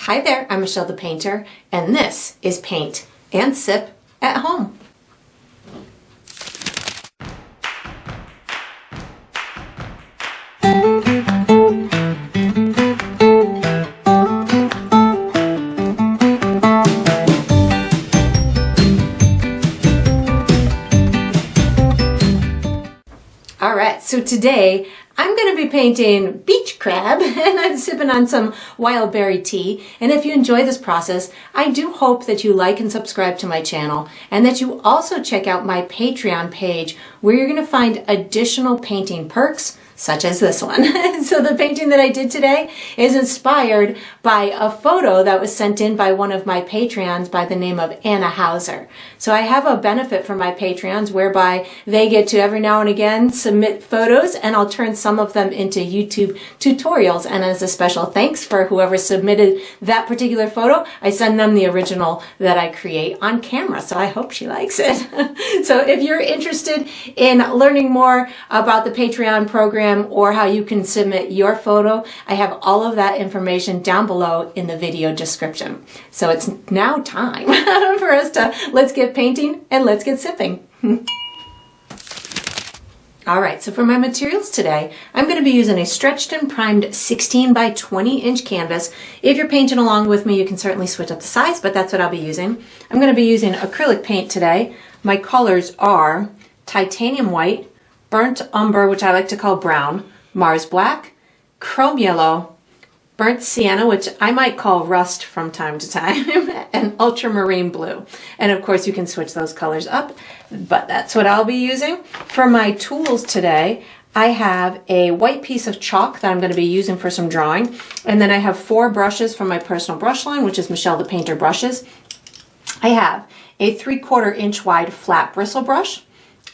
Hi there, I'm Michelle the Painter, and this is Paint and Sip at Home. Alright, so today I'm going to be painting beach crab and I'm sipping on some wild berry tea. And if you enjoy this process, I do hope that you like and subscribe to my channel and that you also check out my Patreon page where you're going to find additional painting perks such as this one. So the painting that I did today is inspired by a photo that was sent in by one of my Patreons by the name of Anna Hauser. So I have a benefit for my Patreons whereby they get to every now and again submit photos and I'll turn some of them into YouTube tutorials. And as a special thanks for whoever submitted that particular photo, I send them the original that I create on camera. So I hope she likes it. So if you're interested in learning more about the Patreon program or how you can submit your photo, I have all of that information down below in the video description. So it's now time for us to let's get painting and let's get sipping. All right, so for my materials today, I'm going to be using a stretched and primed 16 by 20 inch canvas. If you're painting along with me, you can certainly switch up the size, but that's what I'll be using. I'm going to be using acrylic paint today. My colors are titanium white, burnt umber, which I like to call brown, Mars black, chrome yellow, burnt sienna, which I might call rust from time to time, and ultramarine blue. And of course you can switch those colors up, but that's what I'll be using. For my tools today, I have a white piece of chalk that I'm going to be using for some drawing. And then I have 4 brushes from my personal brush line, which is Michelle the Painter brushes. I have a 3/4 inch wide flat bristle brush.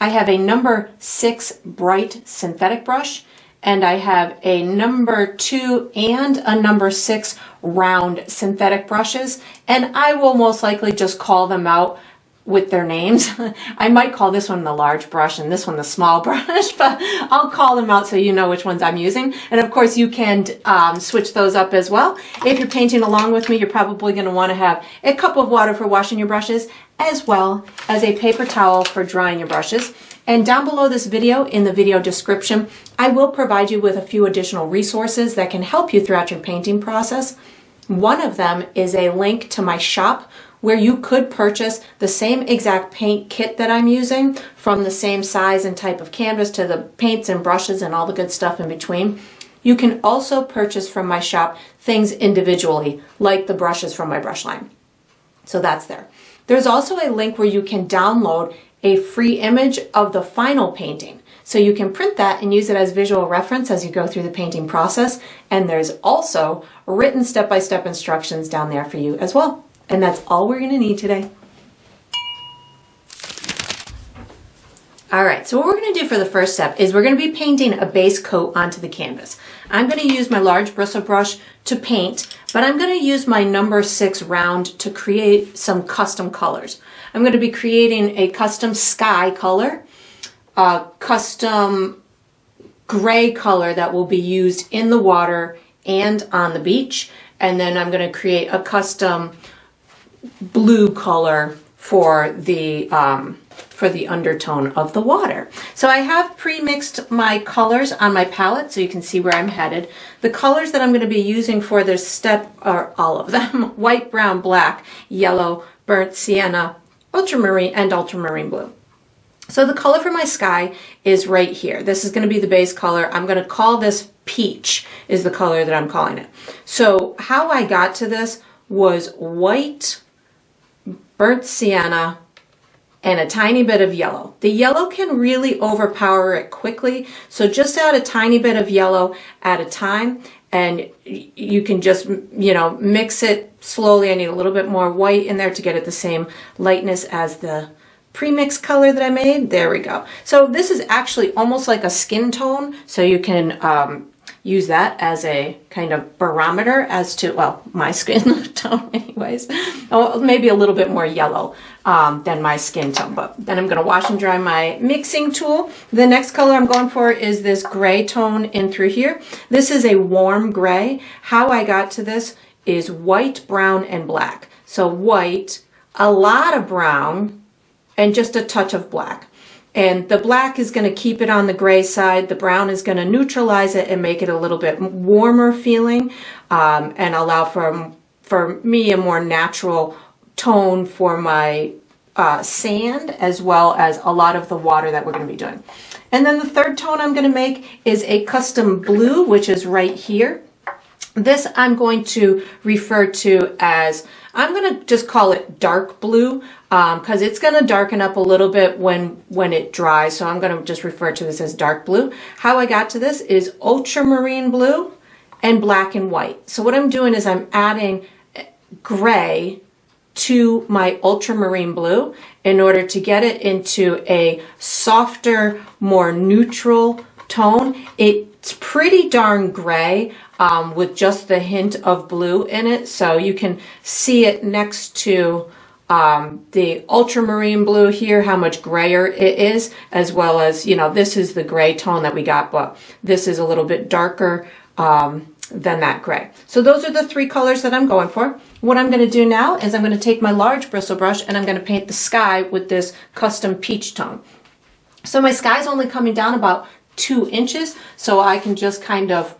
I have a number 6 bright synthetic brush, and I have a number 2 and a number 6 round synthetic brushes, and I will most likely just call them out with their names. I might call this one the large brush and this one the small brush, but I'll call them out so you know which ones I'm using. And of course you can switch those up as well. If you're painting along with me, you're probably going to want to have a cup of water for washing your brushes as well as a paper towel for drying your brushes. And down below this video, in the video description, I will provide you with a few additional resources that can help you throughout your painting process. One of them is a link to my shop where you could purchase the same exact paint kit that I'm using, from the same size and type of canvas to the paints and brushes and all the good stuff in between. You can also purchase from my shop things individually, like the brushes from my brush line. So that's there. There's also a link where you can download a free image of the final painting. So you can print that and use it as visual reference as you go through the painting process. And there's also written step-by-step instructions down there for you as well. And that's all we're going to need today. All right, so what we're going to do for the first step is we're going to be painting a base coat onto the canvas. I'm going to use my large bristle brush to paint, but I'm going to use my number 6 round to create some custom colors. I'm going to be creating a custom sky color, a custom gray color that will be used in the water and on the beach, and then I'm going to create a custom blue color for the undertone of the water. So I have pre-mixed my colors on my palette so you can see where I'm headed. The colors that I'm going to be using for this step are all of them: white, brown, black, yellow, burnt sienna, ultramarine, and ultramarine blue. So the color for my sky is right here. This is going to be the base color. I'm going to call this peach, is the color that I'm calling it. So how I got to this was white, burnt sienna, and a tiny bit of yellow. The yellow can really overpower it quickly, so just add a tiny bit of yellow at a time, and you can just, mix it slowly. I need a little bit more white in there to get it the same lightness as the pre-mix color that I made. There we go. So this is actually almost like a skin tone, so you can use that as a kind of barometer as to, well, my skin tone anyways. Oh, maybe a little bit more yellow than my skin tone, but then I'm going to wash and dry my mixing tool. The next color I'm going for is this gray tone in through here. This is a warm gray. How I got to this is white, brown, and black. So white, a lot of brown, and just a touch of black. And the black is going to keep it on the gray side. The brown is going to neutralize it and make it a little bit warmer feeling, and allow for me a more natural tone for my sand, as well as a lot of the water that we're going to be doing. And then the third tone I'm going to make is a custom blue, which is right here. This I'm going to refer to as, I'm going to just call it dark blue, because it's going to darken up a little bit when it dries. So I'm going to just refer to this as dark blue. How I got to this is ultramarine blue and black and white. So what I'm doing is I'm adding gray to my ultramarine blue in order to get it into a softer, more neutral tone. It's pretty darn gray, with just the hint of blue in it. So you can see it next to the ultramarine blue here, how much grayer it is, as well as, you know, this is the gray tone that we got, but this is a little bit darker than that gray. So those are the three colors that I'm going for. What I'm going to do now is I'm going to take my large bristle brush and I'm going to paint the sky with this custom peach tone. So my sky is only coming down about 2 inches, so I can just kind of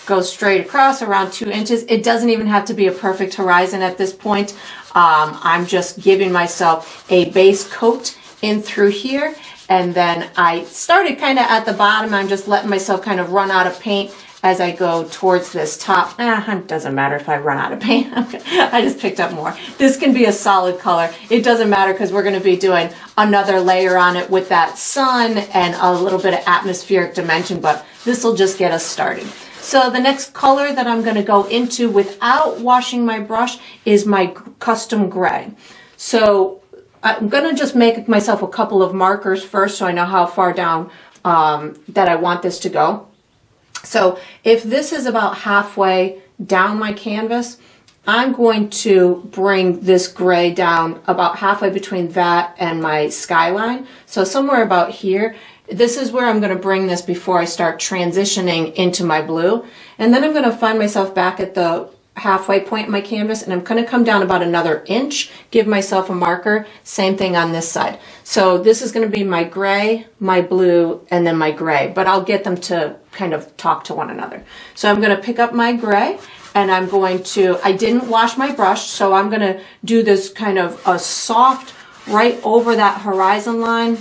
go straight across around 2 inches. It doesn't even have to be a perfect horizon at this point. I'm just giving myself a base coat in through here, and then I started kind of at the bottom. I'm just letting myself kind of run out of paint as I go towards this top. It doesn't matter if I run out of paint. Okay. I just picked up more. This can be a solid color. It doesn't matter because we're going to be doing another layer on it with that sun and a little bit of atmospheric dimension, but this will just get us started. So the next color that I'm going to go into without washing my brush is my custom gray. So I'm going to just make myself a couple of markers first so I know how far down that I want this to go. So if this is about halfway down my canvas, I'm going to bring this gray down about halfway between that and my skyline. So somewhere about here. This is where I'm going to bring this before I start transitioning into my blue. And then I'm going to find myself back at the halfway point in my canvas, and I'm going to come down about another inch, give myself a marker. Same thing on this side. So this is going to be my gray, my blue, and then my gray, but I'll get them to kind of talk to one another. So I'm going to pick up my gray, and I'm going to, I didn't wash my brush, so I'm going to do this kind of a soft right over that horizon line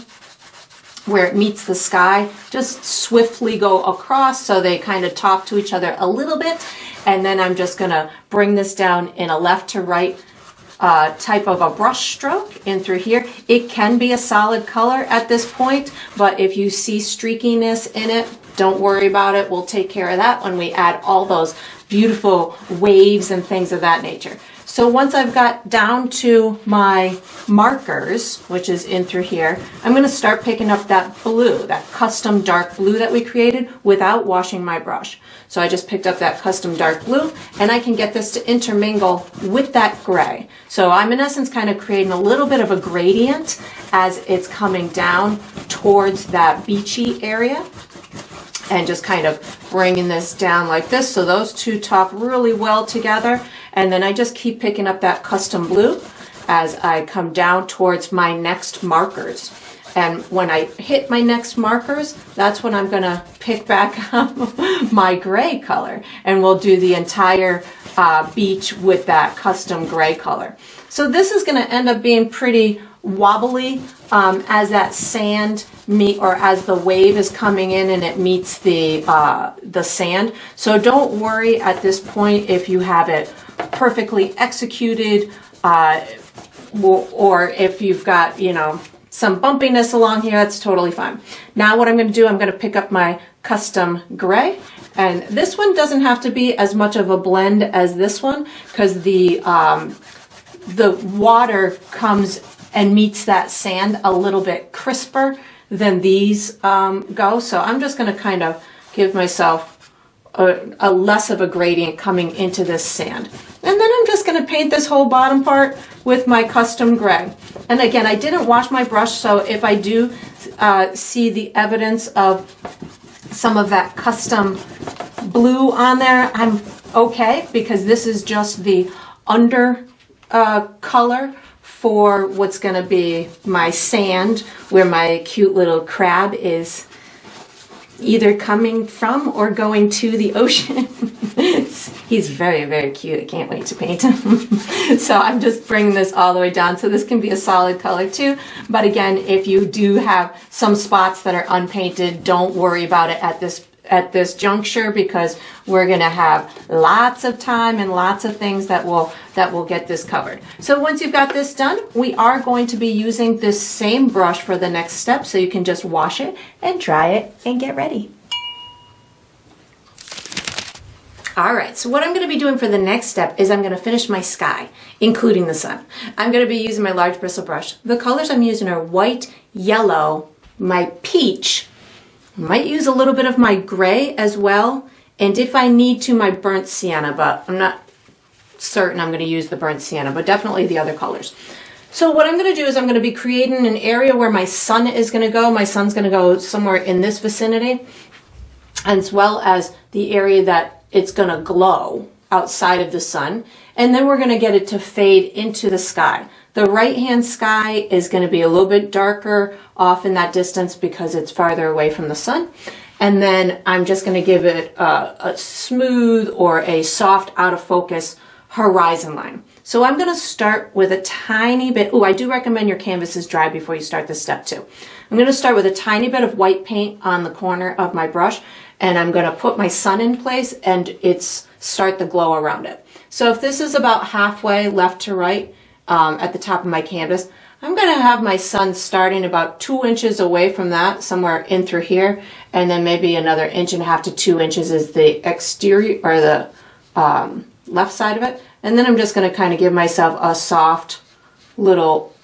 where it meets the sky. Just swiftly go across so they kind of talk to each other a little bit. And then I'm just going to bring this down in a left to right type of a brush stroke in through here. It can be a solid color at this point, but if you see streakiness in it, don't worry about it. We'll take care of that when we add all those beautiful waves and things of that nature. So once I've got down to my markers, which is in through here, I'm going to start picking up that blue, that custom dark blue that we created without washing my brush. So I just picked up that custom dark blue, and I can get this to intermingle with that gray. So I'm in essence kind of creating a little bit of a gradient as it's coming down towards that beachy area, and just kind of bringing this down like this so those two talk really well together. And then I just keep picking up that custom blue as I come down towards my next markers. And when I hit my next markers, that's when I'm going to pick back up my gray color, and we'll do the entire beach with that custom gray color. So this is going to end up being pretty wobbly as that sand or as the wave is coming in and it meets the sand. So don't worry at this point if you have it perfectly executed, or if you've got, you know, some bumpiness along here. That's totally fine. Now what I'm going to do, I'm going to pick up my custom gray, and this one doesn't have to be as much of a blend as this one because the water comes and meets that sand a little bit crisper than these go. So I'm just going to kind of give myself a less of a gradient coming into this sand. And then I'm just going to paint this whole bottom part with my custom gray. And again, I didn't wash my brush, so if I do see the evidence of some of that custom blue on there, I'm okay, because this is just the under color for what's going to be my sand, where my cute little crab is either coming from or going to the ocean. He's very, very cute. I can't wait to paint him. So I'm just bringing this all the way down. So this can be a solid color too. But again, if you do have some spots that are unpainted, don't worry about it at this juncture, because we're going to have lots of time and lots of things that will get this covered. So once you've got this done, we are going to be using this same brush for the next step, so you can just wash it and dry it and get ready. All right, so what I'm going to be doing for the next step is I'm going to finish my sky, including the sun. I'm going to be using my large bristle brush. The colors I'm using are white, yellow, my peach, might use a little bit of my gray as well, and if I need to, my burnt sienna, but I'm not certain I'm going to use the burnt sienna, but definitely the other colors. So what I'm going to do is I'm going to be creating an area where my sun is going to go. My sun's going to go somewhere in this vicinity, as well as the area that it's going to glow outside of the sun. And then we're going to get it to fade into the sky. The right-hand sky is going to be a little bit darker off in that distance because it's farther away from the sun. And then I'm just going to give it a smooth or a soft out of focus horizon line. So I'm going to start with a tiny bit. Oh, I do recommend your canvas is dry before you start this step too. I'm going to start with a tiny bit of white paint on the corner of my brush, and I'm going to put my sun in place and start the glow around it. So if this is about halfway left to right at the top of my canvas, I'm going to have my sun starting about 2 inches away from that, somewhere in through here, and then maybe another 1.5 to 2 inches is the exterior or the left side of it. And then I'm just going to kind of give myself a soft little,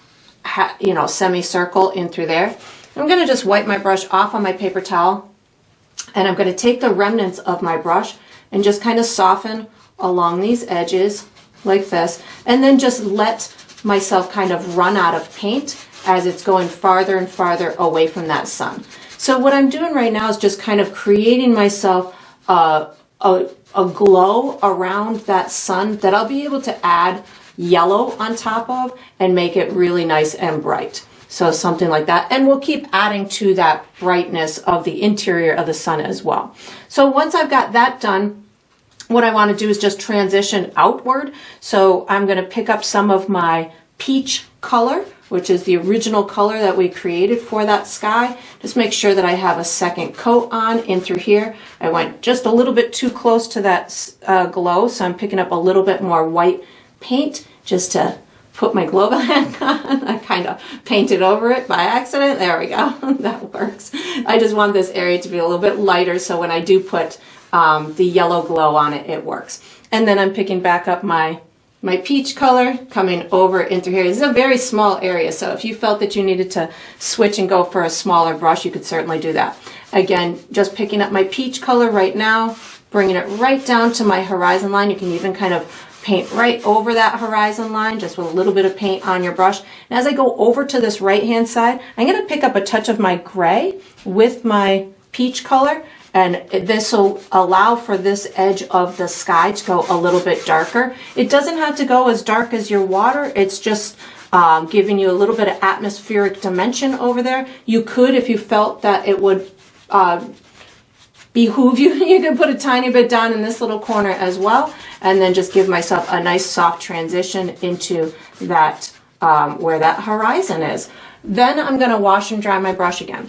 semicircle in through there. I'm going to just wipe my brush off on my paper towel, and I'm going to take the remnants of my brush and just kind of soften along these edges like this, and then just let myself kind of run out of paint as it's going farther and farther away from that sun. So what I'm doing right now is just kind of creating myself a glow around that sun that I'll be able to add yellow on top of and make it really nice and bright. So something like that. And we'll keep adding to that brightness of the interior of the sun as well. So once I've got that done, what I want to do is just transition outward. So I'm going to pick up some of my peach color, which is the original color that we created for that sky. Just make sure that I have a second coat on in through here. I went just a little bit too close to that glow, so I'm picking up a little bit more white paint just to put my glow bag on. I kind of painted over it by accident. There we go. That works. I just want this area to be a little bit lighter, so when I do put the yellow glow on it, it works. And then I'm picking back up my peach color, coming over into here. This is a very small area, so if you felt that you needed to switch and go for a smaller brush, you could certainly do that. Again, just picking up my peach color right now, bringing it right down to my horizon line. You can even kind of paint right over that horizon line, just with a little bit of paint on your brush. And as I go over to this right-hand side, I'm going to pick up a touch of my gray with my peach color, and this will allow for this edge of the sky to go a little bit darker. It doesn't have to go as dark as your water. It's just giving you a little bit of atmospheric dimension over there. You could, if you felt that it would behoove you, you could put a tiny bit down in this little corner as well, and then just give myself a nice soft transition into that where that horizon is. Then I'm going to wash and dry my brush again,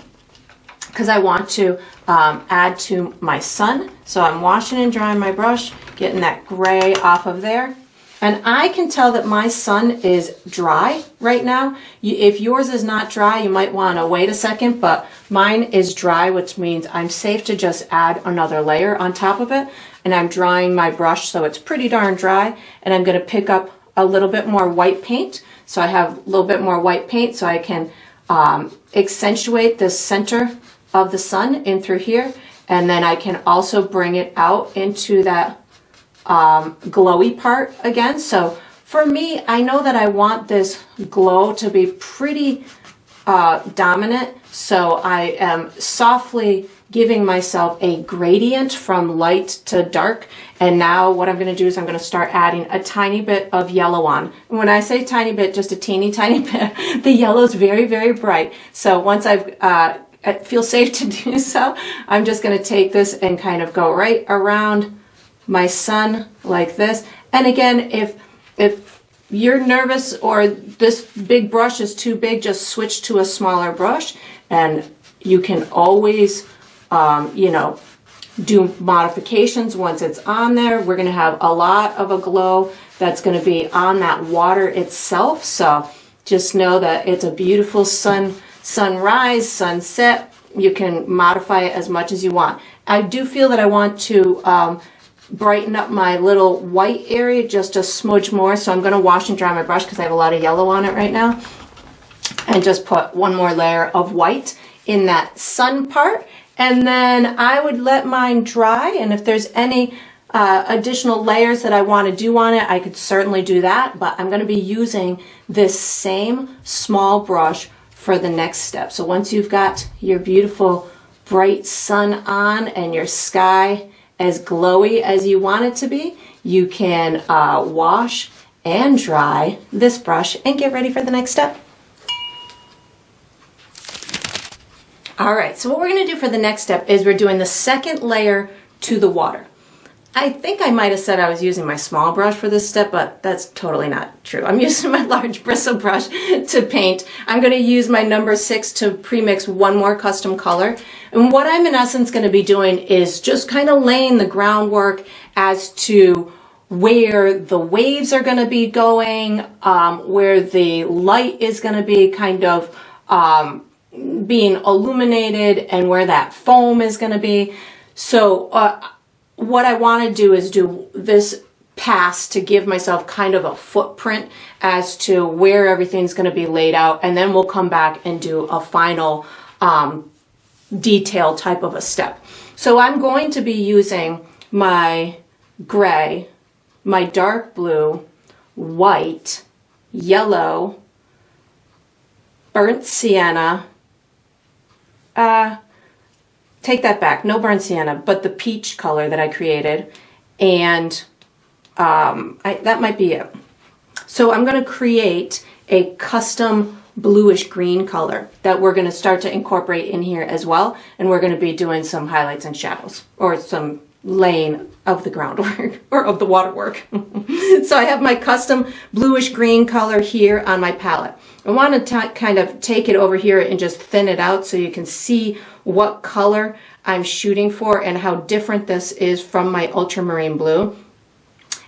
because I want to add to my sun. So I'm washing and drying my brush, getting that gray off of there. And I can tell that my sun is dry right now. If yours is not dry, you might want to wait a second, but mine is dry, which means I'm safe to just add another layer on top of it. And I'm drying my brush so it's pretty darn dry. And I'm going to pick up a little bit more white paint. So I have a little bit more white paint so I can accentuate the center of the sun in through here, and then I can also bring it out into that glowy part again. So for me, I know that I want this glow to be pretty dominant, so I am softly giving myself a gradient from light to dark. And now what I'm going to do is I'm going to start adding a tiny bit of yellow on. And when I say tiny bit, just a teeny tiny bit, the yellow is very, very bright. So once I feel safe to do so, I'm just going to take this and kind of go right around my sun like this. And again, if you're nervous or this big brush is too big, just switch to a smaller brush, and you can always, you know, do modifications once it's on there. We're going to have a lot of a glow that's going to be on that water itself. So just know that it's a beautiful sunrise, sunset. You can modify it as much as you want. I do feel that I want to brighten up my little white area just a smudge more. So I'm going to wash and dry my brush because I have a lot of yellow on it right now. And just put one more layer of white in that sun part. And then I would let mine dry. And if there's any additional layers that I want to do on it, I could certainly do that. But I'm going to be using this same small brush for the next step. So once you've got your beautiful bright sun on and your sky as glowy as you want it to be, you can wash and dry this brush and get ready for the next step. All right, so what we're going to do for the next step is we're doing the second layer to the water. I think I might have said I was using my small brush for this step, but that's totally not true. I'm using my large bristle brush to paint. I'm going to use my number 6 to pre-mix one more custom color. And what I'm in essence going to be doing is just kind of laying the groundwork as to where the waves are going to be going, where the light is going to be kind of being illuminated, and where that foam is going to be. So what I want to do is do this pass to give myself kind of a footprint as to where everything's going to be laid out, and then we'll come back and do a final detail type of a step. So I'm going to be using my gray, my dark blue, white, yellow, burnt sienna, take that back, no burnt sienna, but the peach color that I created, and that might be it. So I'm going to create a custom bluish green color that we're going to start to incorporate in here as well, and we're going to be doing some highlights and shadows, or some laying of the groundwork, or of the waterwork. So I have my custom bluish green color here on my palette. I want to kind of take it over here and just thin it out so you can see what color I'm shooting for and how different this is from my ultramarine blue,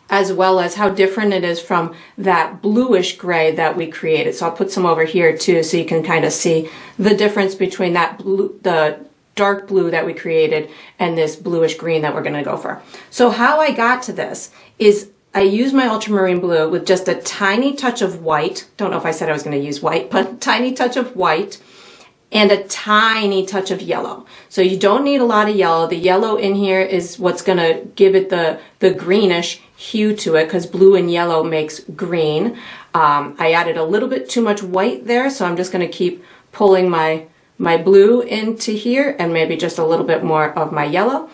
as well as how different it is from that bluish gray that we created. So I'll put some over here too so you can kind of see the difference between that blue, the dark blue that we created, and this bluish green that we're going to go for. So how I got to this is I used my ultramarine blue with just a tiny touch of white. Don't know if I said I was going to use white, but tiny touch of white and a tiny touch of yellow. So you don't need a lot of yellow. The yellow in here is what's going to give it the greenish hue to it, because blue and yellow makes green. I added a little bit too much white there, so I'm just going to keep pulling my blue into here and maybe just a little bit more of my yellow.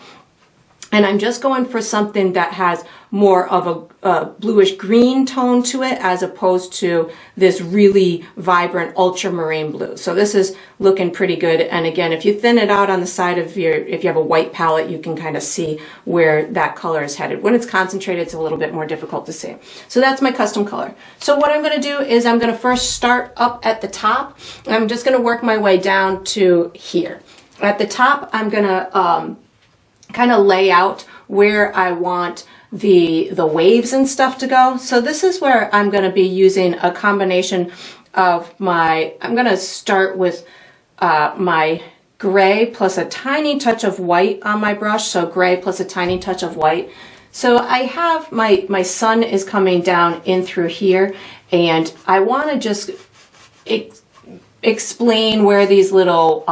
And I'm just going for something that has more of a bluish green tone to it, as opposed to this really vibrant ultramarine blue. So this is looking pretty good. And again, if you thin it out on the side of if you have a white palette, you can kind of see where that color is headed. When it's concentrated, it's a little bit more difficult to see. So that's my custom color. So what I'm going to do is I'm going to first start up at the top. I'm just going to work my way down to here. At the top, I'm going to kind of lay out where I want the waves and stuff to go. So this is where I'm going to be using a combination of I'm going to start with my gray plus a tiny touch of white on my brush. So gray plus a tiny touch of white. So I have my sun is coming down in through here, and I want to just explain where these little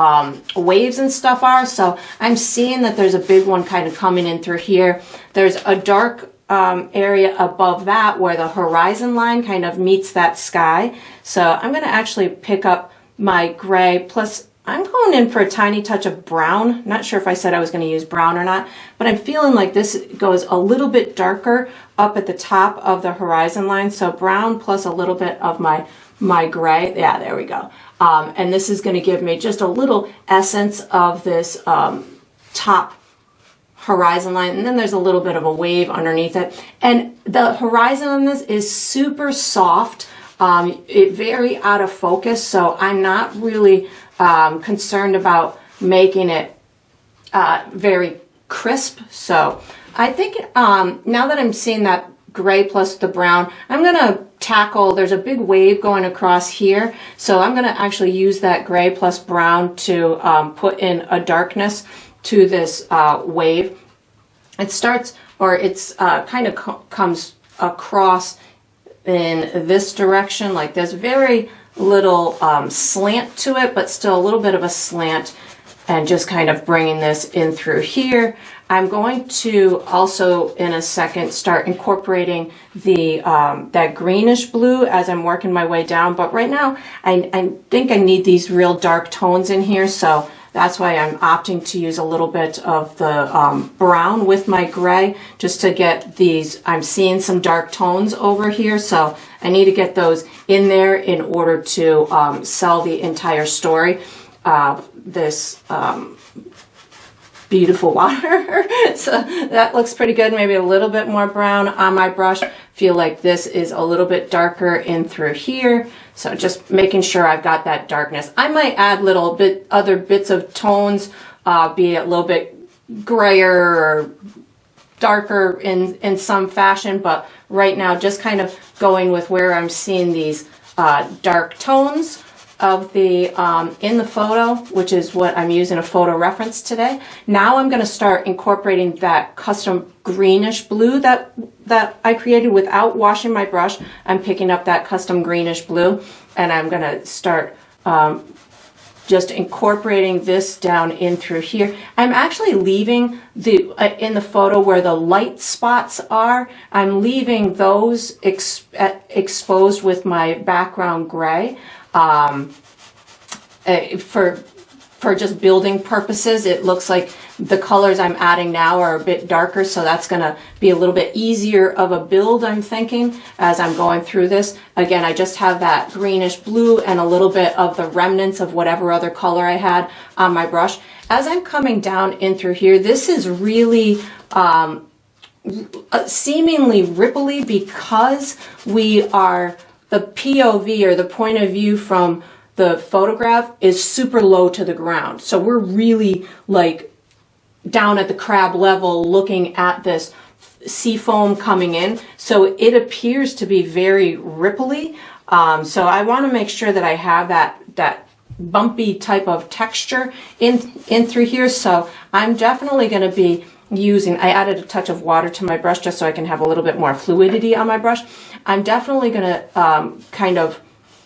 waves and stuff are. So I'm seeing that there's a big one kind of coming in through here. There's a dark area above that where the horizon line kind of meets that sky. So I'm going to actually pick up my gray plus I'm going in for a tiny touch of brown. Not sure if I said I was going to use brown or not, but I'm feeling like this goes a little bit darker up at the top of the horizon line. So brown plus a little bit of my gray. Yeah, there we go. And this is going to give me just a little essence of this top horizon line, and then there's a little bit of a wave underneath it. And the horizon on this is super soft. It very out of focus, so I'm not really concerned about making it very crisp. So I think now that I'm seeing that gray plus the brown, I'm gonna tackle, there's a big wave going across here, so I'm gonna actually use that gray plus brown to put in a darkness to this wave. It starts, or it's kind of comes across in this direction like this, very little slant to it, but still a little bit of a slant, and just kind of bringing this in through here. I'm going to also in a second start incorporating the that greenish blue as I'm working my way down, but right now I think I need these real dark tones in here, so that's why I'm opting to use a little bit of the brown with my gray, just to get these, I'm seeing some dark tones over here, so I need to get those in there in order to sell the entire story. This beautiful water. So that looks pretty good. Maybe a little bit more brown on my brush. Feel like this is a little bit darker in through here. So just making sure I've got that darkness. I might add little bit other bits of tones, be it a little bit grayer or darker in some fashion, but right now just kind of going with where I'm seeing these dark tones of the in the photo, which is what I'm using a photo reference today. Now I'm going to start incorporating that custom greenish blue that I created without washing my brush. I'm picking up that custom greenish blue, and I'm going to start just incorporating this down in through here. I'm actually leaving the in the photo where the light spots are, I'm leaving those exposed with my background gray. For just building purposes, it looks like the colors I'm adding now are a bit darker, so that's going to be a little bit easier of a build, I'm thinking, as I'm going through this. Again, I just have that greenish blue and a little bit of the remnants of whatever other color I had on my brush. As I'm coming down in through here, this is really seemingly ripply because we are, the POV or the point of view from the photograph is super low to the ground. So we're really like down at the crab level looking at this sea foam coming in. So it appears to be very ripply. So I want to make sure that I have that bumpy type of texture in through here. So I'm definitely going to be using, I added a touch of water to my brush just so I can have a little bit more fluidity on my brush. I'm definitely going to kind of,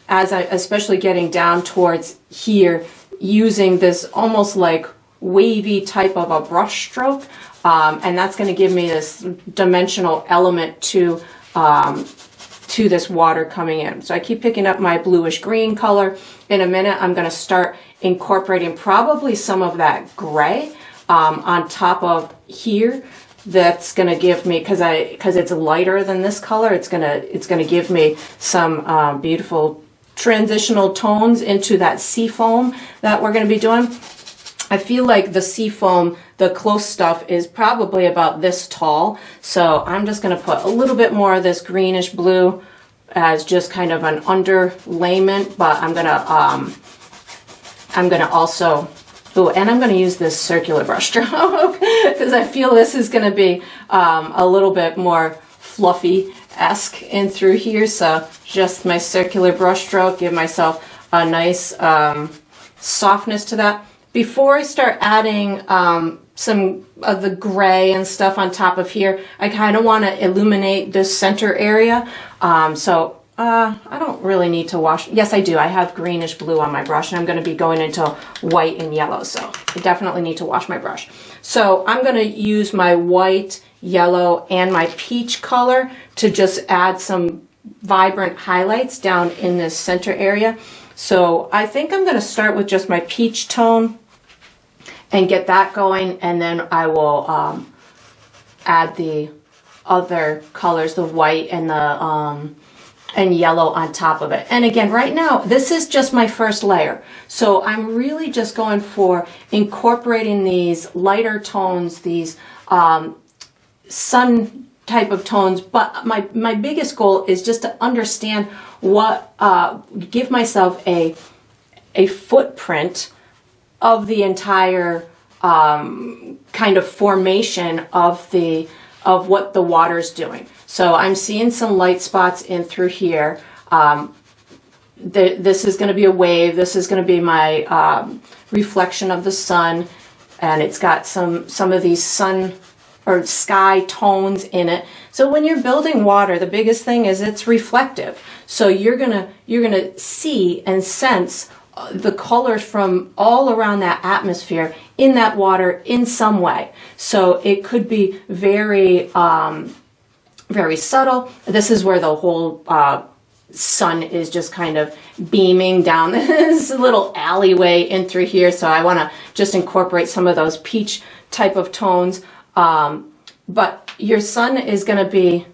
as I, especially getting down towards here, using this almost like wavy type of a brush stroke, and that's going to give me this dimensional element to this water coming in. So I keep picking up my bluish green color. In a minute, I'm going to start incorporating probably some of that gray on top of here. That's going to give me, because it's lighter than this color, it's gonna give me some beautiful transitional tones into that sea foam that we're going to be doing. I feel like the sea foam, the close stuff, is probably about this tall, so I'm just going to put a little bit more of this greenish blue as just kind of an underlayment, but I'm gonna also, oh, and I'm going to use this circular brush stroke because I feel this is going to be a little bit more fluffy-esque in through here. So just my circular brush stroke, give myself a nice softness to that. Before I start adding some of the gray and stuff on top of here, I kind of want to illuminate this center area. I don't really need to wash. Yes, I do. I have greenish blue on my brush, and I'm going to be going into white and yellow, so I definitely need to wash my brush. So I'm going to use my white, yellow, and my peach color to just add some vibrant highlights down in this center area. So I think I'm going to start with just my peach tone and get that going, and then I will add the other colors, the white and the and yellow on top of it. And again, right now, this is just my first layer. So I'm really just going for incorporating these lighter tones, these sun type of tones. But my biggest goal is just to understand what, give myself a footprint of the entire kind of formation of what the water's doing. So I'm seeing some light spots in through here. This is going to be a wave. This is going to be my reflection of the sun, and it's got some of these sun or sky tones in it. So when you're building water, the biggest thing is it's reflective. So you're gonna see and sense the colors from all around that atmosphere in that water in some way. So it could be very very subtle. This is where the whole sun is just kind of beaming down this little alleyway in through here. So I want to just incorporate some of those peach type of tones. But your sun is going to be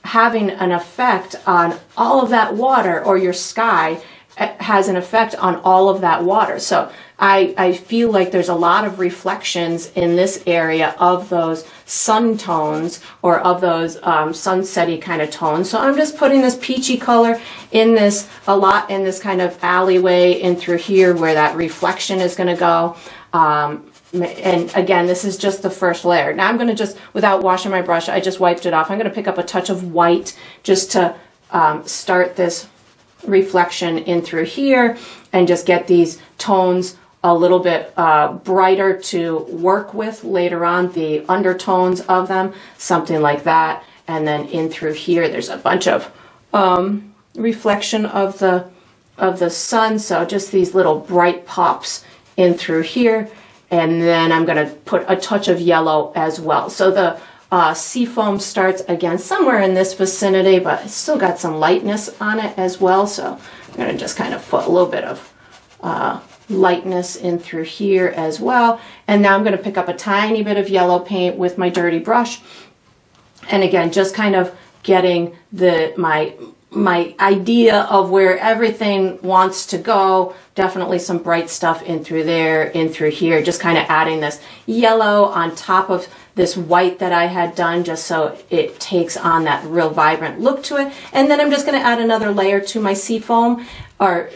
having an effect on all of that water, or your sky has an effect on all of that water. So I feel like there's a lot of reflections in this area of those sun tones, or of those sunsetty kind of tones. So I'm just putting this peachy color in this, a lot in this kind of alleyway in through here where that reflection is going to go. And again, this is just the first layer. Now I'm going to just, without washing my brush, I just wiped it off. I'm going to pick up a touch of white just to start this reflection in through here and just get these tones a little bit brighter to work with later on, the undertones of them, something like that. And then in through here, there's a bunch of reflection of the sun. So just these little bright pops in through here. And then I'm going to put a touch of yellow as well. So the sea foam starts again somewhere in this vicinity, but it's still got some lightness on it as well. So I'm going to just kind of put a little bit of lightness in through here as well. And now I'm going to pick up a tiny bit of yellow paint with my dirty brush. And again, just kind of getting my idea of where everything wants to go. Definitely some bright stuff in through there, in through here, just kind of adding this yellow on top of this white that I had done, just so it takes on that real vibrant look to it. And then I'm just going to add another layer to my sea foam, or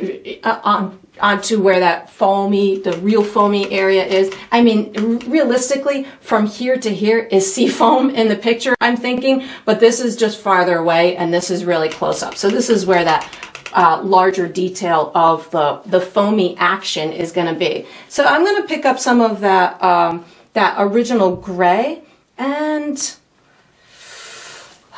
onto where that foamy, the real foamy area is. I mean, realistically, from here to here is sea foam in the picture, I'm thinking, but this is just farther away, and this is really close up. So this is where that larger detail of the foamy action is going to be. So I'm going to pick up some of that that original gray, and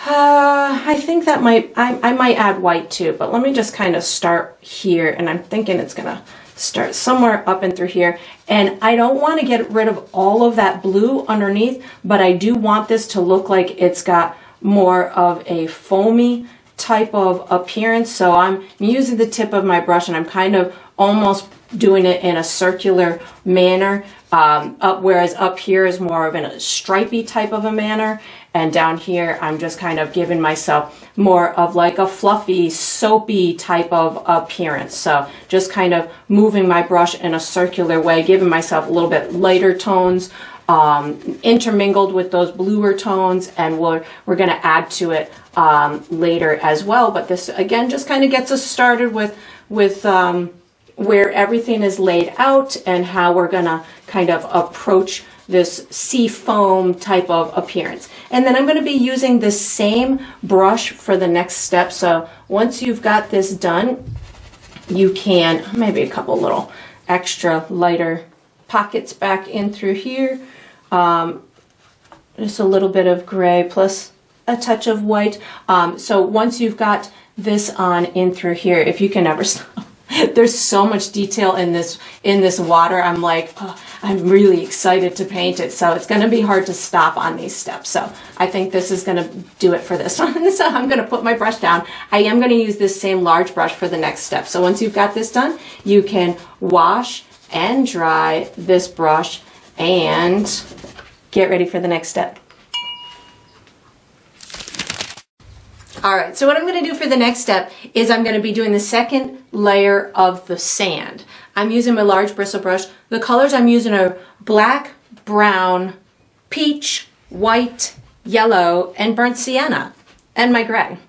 I think that I might add white too, but let me just kind of start here, and I'm thinking it's gonna start somewhere up and through here. And I don't want to get rid of all of that blue underneath, but I do want this to look like it's got more of a foamy type of appearance. So I'm using the tip of my brush, and I'm kind of almost doing it in a circular manner, whereas up here is more of a stripy type of a manner, and down here I'm just kind of giving myself more of like a fluffy, soapy type of appearance. So just kind of moving my brush in a circular way, giving myself a little bit lighter tones, intermingled with those bluer tones, and we're going to add to it later as well. But this again just kind of gets us started with where everything is laid out and how we're gonna kind of approach this sea foam type of appearance. And then I'm going to be using the same brush for the next step. So once you've got this done, you can, maybe a couple little extra lighter pockets back in through here. Just a little bit of gray plus a touch of white. So once you've got this on in through here, if you can ever stop. There's so much detail in this water. I'm like, oh, I'm really excited to paint it. So it's going to be hard to stop on these steps. So I think this is going to do it for this one. So I'm going to put my brush down. I am going to use this same large brush for the next step. So once you've got this done, you can wash and dry this brush and get ready for the next step. All right, so what I'm going to do for the next step is I'm going to be doing the second layer of the sand. I'm using my large bristle brush. The colors I'm using are black, brown, peach, white, yellow, and burnt sienna, and my gray.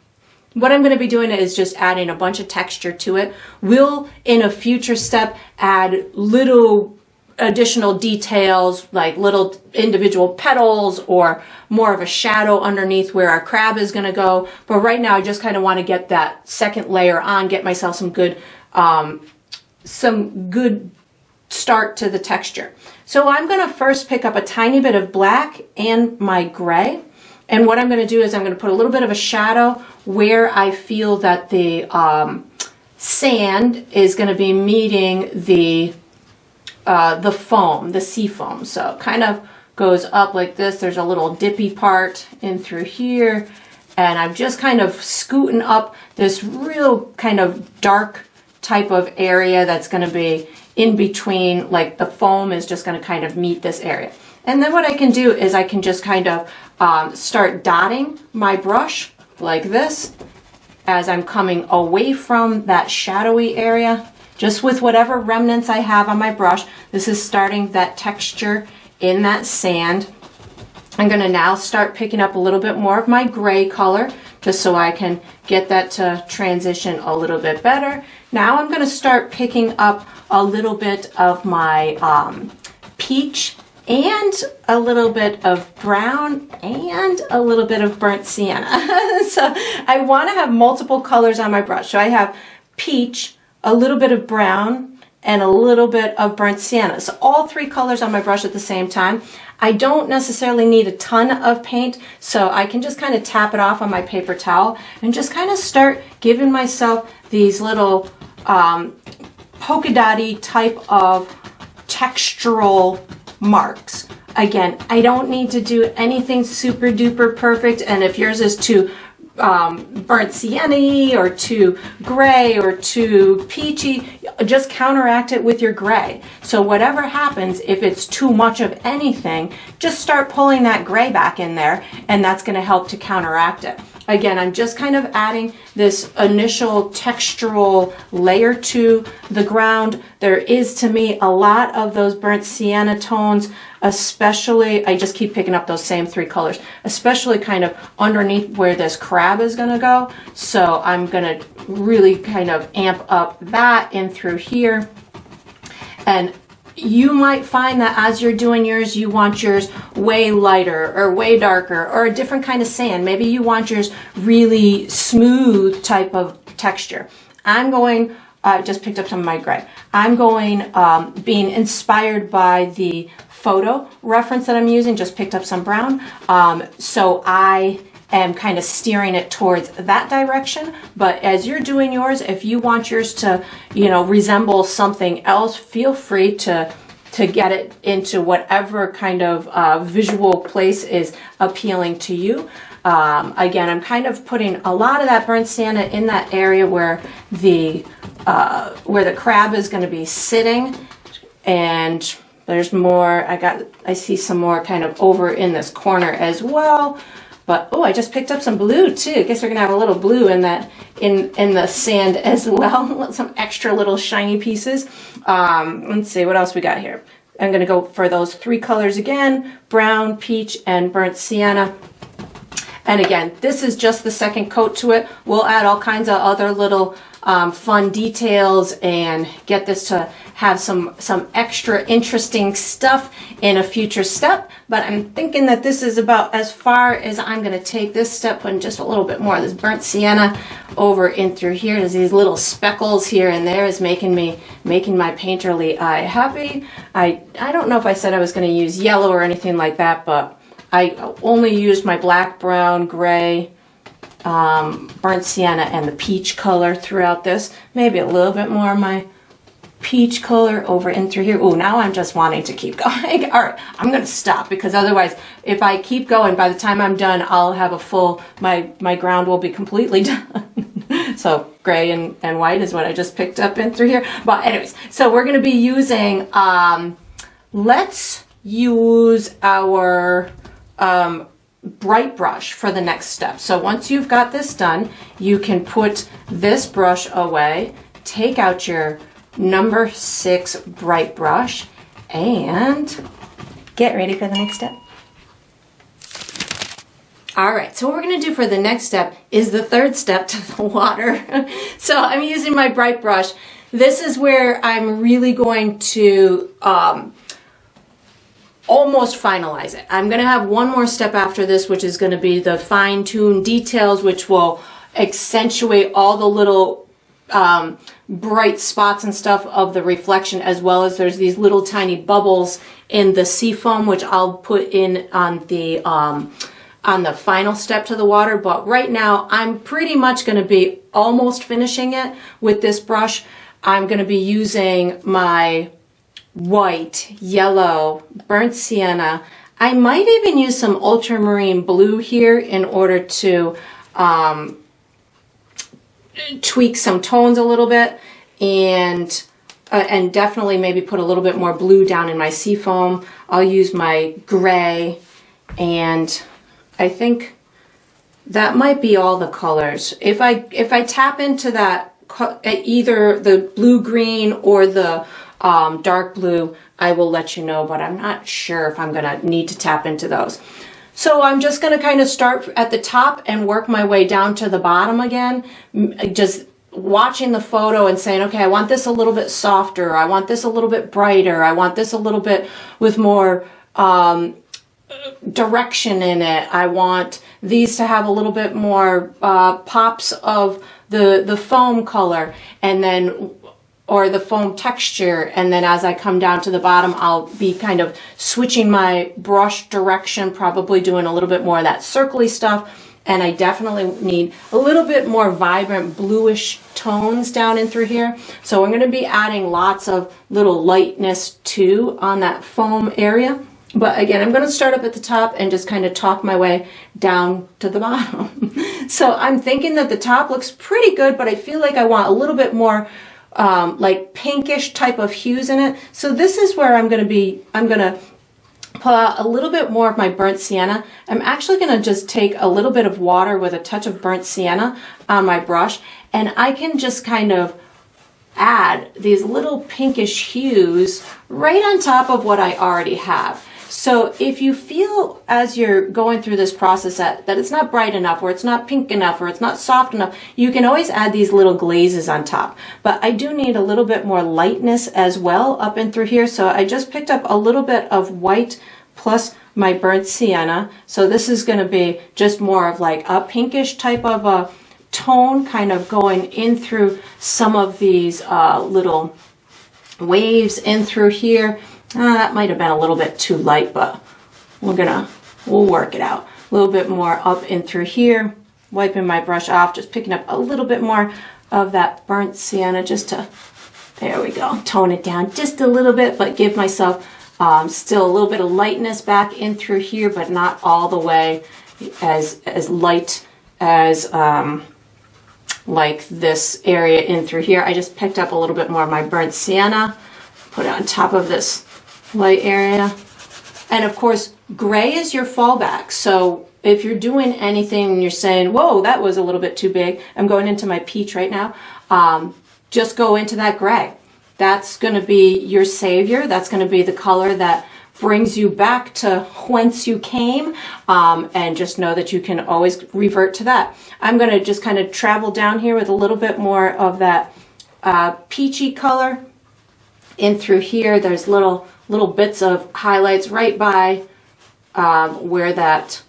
What I'm going to be doing is just adding a bunch of texture to it. We'll, in a future step, add little additional details like little individual petals or more of a shadow underneath where our crab is going to go. But right now I just kind of want to get that second layer on, get myself some good start to the texture. So I'm going to first pick up a tiny bit of black and my gray. And what I'm going to do is I'm going to put a little bit of a shadow where I feel that the sand is going to be meeting the foam, the sea foam. So it kind of goes up like this. There's a little dippy part in through here. And I'm just kind of scooting up this real kind of dark type of area that's going to be in between, like the foam is just going to kind of meet this area. And then what I can do is I can just kind of start dotting my brush like this as I'm coming away from that shadowy area. Just with whatever remnants I have on my brush, this is starting that texture in that sand. I'm going to now start picking up a little bit more of my gray color, just so I can get that to transition a little bit better. Now I'm going to start picking up a little bit of my peach and a little bit of brown and a little bit of burnt sienna. So I want to have multiple colors on my brush. So I have peach, a little bit of brown, and a little bit of burnt sienna. So all three colors on my brush at the same time. I don't necessarily need a ton of paint, so I can just kind of tap it off on my paper towel and just kind of start giving myself these little polka dotty type of textural marks. Again, I don't need to do anything super duper perfect, and if yours is too burnt sienna or too gray or too peachy, just counteract it with your gray. So whatever happens, if it's too much of anything, just start pulling that gray back in there, and that's going to help to counteract it. Again, I'm just kind of adding this initial textural layer to the ground. There is, to me, a lot of those burnt sienna tones, especially, I just keep picking up those same three colors, especially kind of underneath where this crab is going to go. So I'm going to really kind of amp up that in through here. And you might find that as you're doing yours, you want yours way lighter or way darker or a different kind of sand. Maybe you want yours really smooth type of texture. I'm going, just picked up some of my gray. I'm going, being inspired by the photo reference that I'm using, just picked up some brown. So I am kind of steering it towards that direction. But as you're doing yours, if you want yours to, you know, resemble something else, feel free to get it into whatever kind of visual place is appealing to you. Again, I'm kind of putting a lot of that burnt sienna in that area where the crab is going to be sitting, and there's more. I see some more kind of over in this corner as well. But oh, I just picked up some blue too. I guess we're gonna have a little blue in that in the sand as well. Some extra little shiny pieces. Let's see what else we got here. I'm gonna go for those three colors again: brown, peach, and burnt sienna. And again, this is just the second coat to it. We'll add all kinds of other little fun details and get this to have some extra interesting stuff in a future step. But I'm thinking that this is about as far as I'm going to take this step, putting just a little bit more of this burnt sienna over in through here. There's these little speckles here and there is making my painterly eye happy. I don't know if I said I was going to use yellow or anything like that, but I only used my black, brown, gray, burnt sienna, and the peach color throughout this. Maybe a little bit more of my peach color over in through here. Oh, now I'm just wanting to keep going. All right, I'm gonna stop because otherwise, if I keep going, by the time I'm done, I'll have a full, my ground will be completely done. So gray and white is what I just picked up in through here. But anyways, so we're gonna be using, let's use our bright brush for the next step. So once you've got this done, you can put this brush away, take out your number 6 bright brush, and get ready for the next step. All right, so what we're gonna do for the next step is the third step to the water. So I'm using my bright brush. This is where I'm really going to almost finalize it. I'm gonna have one more step after this, which is gonna be the fine-tuned details, which will accentuate all the little bright spots and stuff of the reflection, as well as there's these little tiny bubbles in the sea foam, which I'll put in on the final step to the water. But right now I'm pretty much going to be almost finishing it with this brush. I'm going to be using my white, yellow, burnt sienna. I might even use some ultramarine blue here in order to tweak some tones a little bit, and definitely maybe put a little bit more blue down in my sea foam. I'll use my gray, and I think that might be all the colors. If I tap into that, either the blue green or the dark blue, I will let you know, but I'm not sure if I'm gonna need to tap into those. So I'm just going to kind of start at the top and work my way down to the bottom again, just watching the photo and saying, okay, I want this a little bit softer, I want this a little bit brighter, I want this a little bit with more direction in it, I want these to have a little bit more pops of the foam color, and then or the foam texture, and then as I come down to the bottom, I'll be kind of switching my brush direction, probably doing a little bit more of that circly stuff, and I definitely need a little bit more vibrant bluish tones down in through here. So I'm gonna be adding lots of little lightness too on that foam area. But again, I'm gonna start up at the top and just kind of talk my way down to the bottom. So I'm thinking that the top looks pretty good, but I feel like I want a little bit more like pinkish type of hues in it. So this is where I'm gonna put a little bit more of my burnt sienna. I'm actually gonna just take a little bit of water with a touch of burnt sienna on my brush, and I can just kind of add these little pinkish hues right on top of what I already have. So if you feel as you're going through this process that it's not bright enough, or it's not pink enough, or it's not soft enough, you can always add these little glazes on top. But I do need a little bit more lightness as well up and through here. So I just picked up a little bit of white plus my burnt sienna. So this is going to be just more of like a pinkish type of a tone, kind of going in through some of these little waves in through here. That might have been a little bit too light, but we'll work it out. A little bit more up in through here, wiping my brush off, just picking up a little bit more of that burnt sienna just to, there we go, tone it down just a little bit, but give myself still a little bit of lightness back in through here, but not all the way as light as like this area in through here. I just picked up a little bit more of my burnt sienna, put it on top of this light area. And of course, gray is your fallback. So if you're doing anything and you're saying, whoa, that was a little bit too big, I'm going into my peach right now, just go into that gray. That's going to be your savior. That's going to be the color that brings you back to whence you came, and just know that you can always revert to that. I'm going to just kind of travel down here with a little bit more of that peachy color in through here. There's little bits of highlights right by where that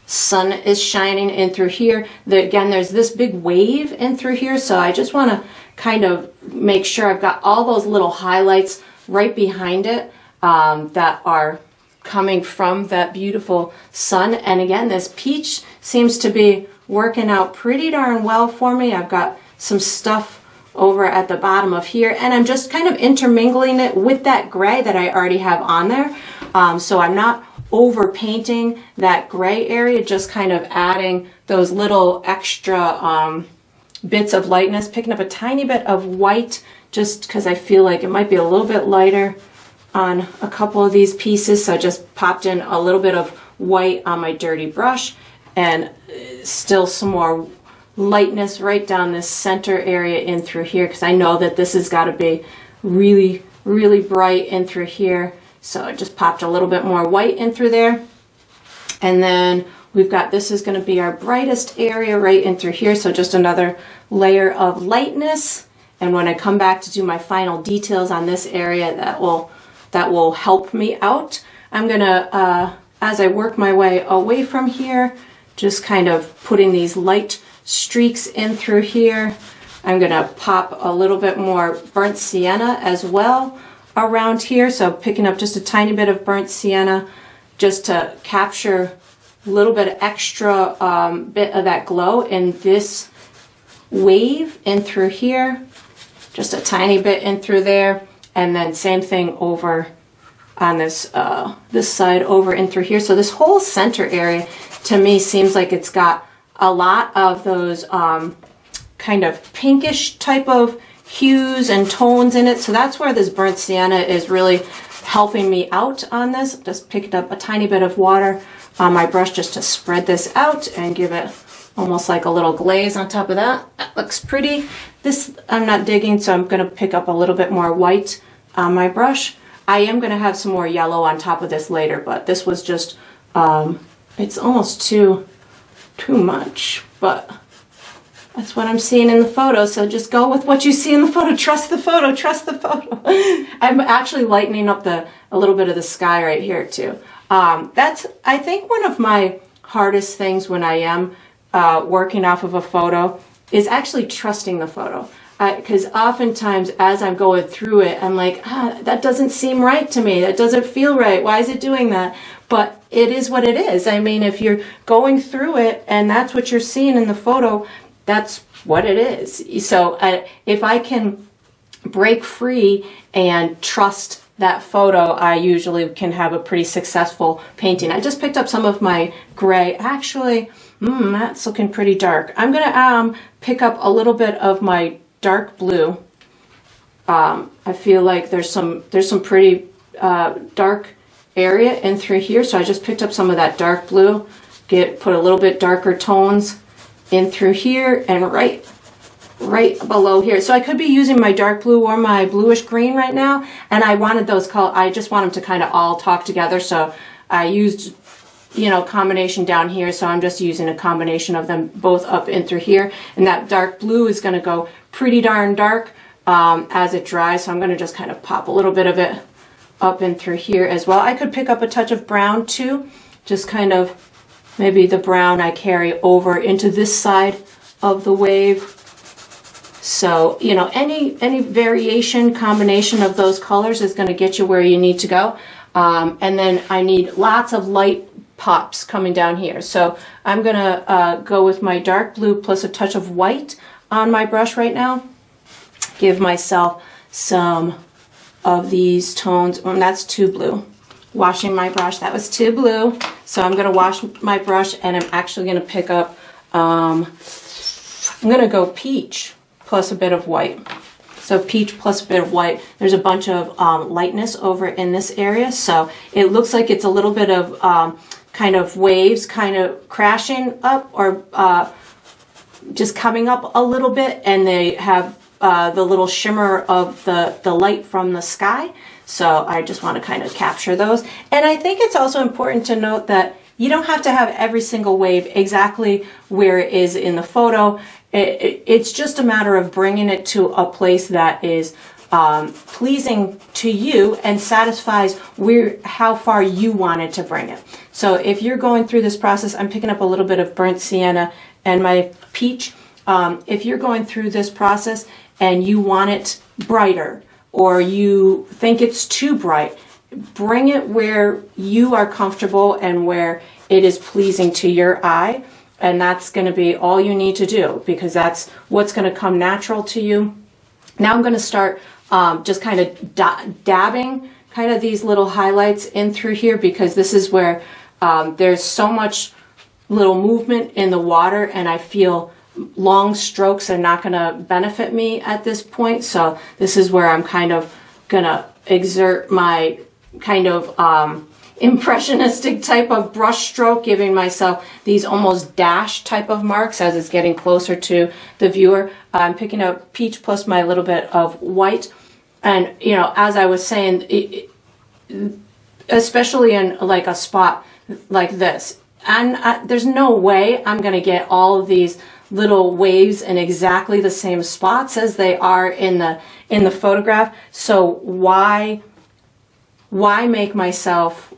sun is shining in through here. Again, there's this big wave in through here, so I just want to kind of make sure I've got all those little highlights right behind it that are coming from that beautiful sun. And again, this peach seems to be working out pretty darn well for me. I've got some stuff over at the bottom of here, and I'm just kind of intermingling it with that gray that I already have on there. So I'm not over painting that gray area, just kind of adding those little extra bits of lightness, picking up a tiny bit of white just because I feel like it might be a little bit lighter on a couple of these pieces. So I just popped in a little bit of white on my dirty brush, and still some more lightness right down this center area in through here, because I know that this has got to be really, really bright in through here. So I just popped a little bit more white in through there. And then we've got, this is going to be our brightest area right in through here. So just another layer of lightness. And when I come back to do my final details on this area, that will help me out. I'm going to, as I work my way away from here, just kind of putting these light streaks in through here. I'm going to pop a little bit more burnt sienna as well around here. So picking up just a tiny bit of burnt sienna just to capture a little bit of extra bit of that glow in this wave in through here. Just a tiny bit in through there. And then same thing over on this this side over in through here. So this whole center area to me seems like it's got a lot of those kind of pinkish type of hues and tones in it. So that's where this burnt sienna is really helping me out on this. Just picked up a tiny bit of water on my brush just to spread this out and give it almost like a little glaze on top of that. That looks pretty. This I'm not digging, so I'm going to pick up a little bit more white on my brush. I am going to have some more yellow on top of this later, but this was just, it's almost too much, but that's what I'm seeing in the photo. So just go with what you see in the photo. Trust the photo. Trust the photo. I'm actually lightening up a little bit of the sky right here too. That's, I think, one of my hardest things when I am working off of a photo is actually trusting the photo. Because oftentimes as I'm going through it, I'm like, that doesn't seem right to me. That doesn't feel right. Why is it doing that? But it is what it is. I mean, if you're going through it and that's what you're seeing in the photo, that's what it is. So if I can break free and trust that photo, I usually can have a pretty successful painting. I just picked up some of my gray. Actually, that's looking pretty dark. I'm going to pick up a little bit of my dark blue. I feel like there's some pretty dark area in through here, so I just picked up some of that dark blue. Put a little bit darker tones in through here and right below here. So I could be using my dark blue or my bluish green right now, and I wanted those color. I just want them to kind of all talk together. So I used, combination down here. So I'm just using a combination of them both up in through here, and that dark blue is going to go pretty darn dark as it dries. So I'm going to just kind of pop a little bit of it up in through here as well. I could pick up a touch of brown too, just kind of maybe the brown I carry over into this side of the wave. So, any variation, combination of those colors is going to get you where you need to go. And then I need lots of light pops coming down here. So I'm going to go with my dark blue plus a touch of white on my brush right now. Give myself some of these tones. That's too blue. Washing my brush, that was too blue. So I'm going to wash my brush, and I'm actually going to pick up, I'm going to go peach plus a bit of white. So peach plus a bit of white. There's a bunch of lightness over in this area. So it looks like it's a little bit of kind of waves kind of crashing up or just coming up a little bit, and they have the little shimmer of the light from the sky. So I just want to kind of capture those. And I think it's also important to note that you don't have to have every single wave exactly where it is in the photo. It's just a matter of bringing it to a place that is pleasing to you and satisfies how far you wanted to bring it. So if you're going through this process, I'm picking up a little bit of burnt sienna and my peach. If you're going through this process and you want it brighter, or you think it's too bright, bring it where you are comfortable and where it is pleasing to your eye. And that's going to be all you need to do, because that's what's going to come natural to you. Now I'm going to start just kind of dabbing kind of these little highlights in through here, because this is where there's so much little movement in the water, and I feel long strokes are not going to benefit me at this point. So this is where I'm kind of going to exert my kind of impressionistic type of brush stroke, giving myself these almost dash type of marks as it's getting closer to the viewer. I'm picking up peach plus my little bit of white. And, you know, as I was saying, especially in like a spot like this, and there's no way I'm going to get all of these little waves in exactly the same spots as they are in the photograph. So why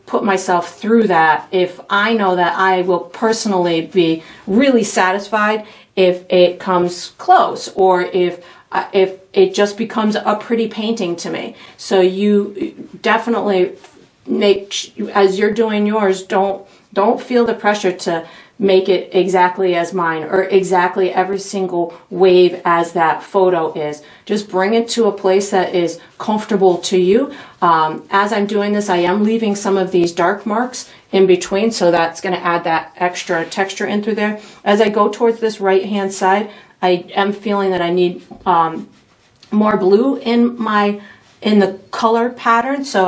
put myself through that if I know that I will personally be really satisfied if it comes close, or if it just becomes a pretty painting to me. So you definitely as you're doing yours, don't feel the pressure to make it exactly as mine or exactly every single wave as that photo is. Just bring it to a place that is comfortable to you. As I'm doing this, I am leaving some of these dark marks in between, so that's going to add that extra texture in through there. As I go towards this right hand side, I am feeling that I need more blue in the color pattern, so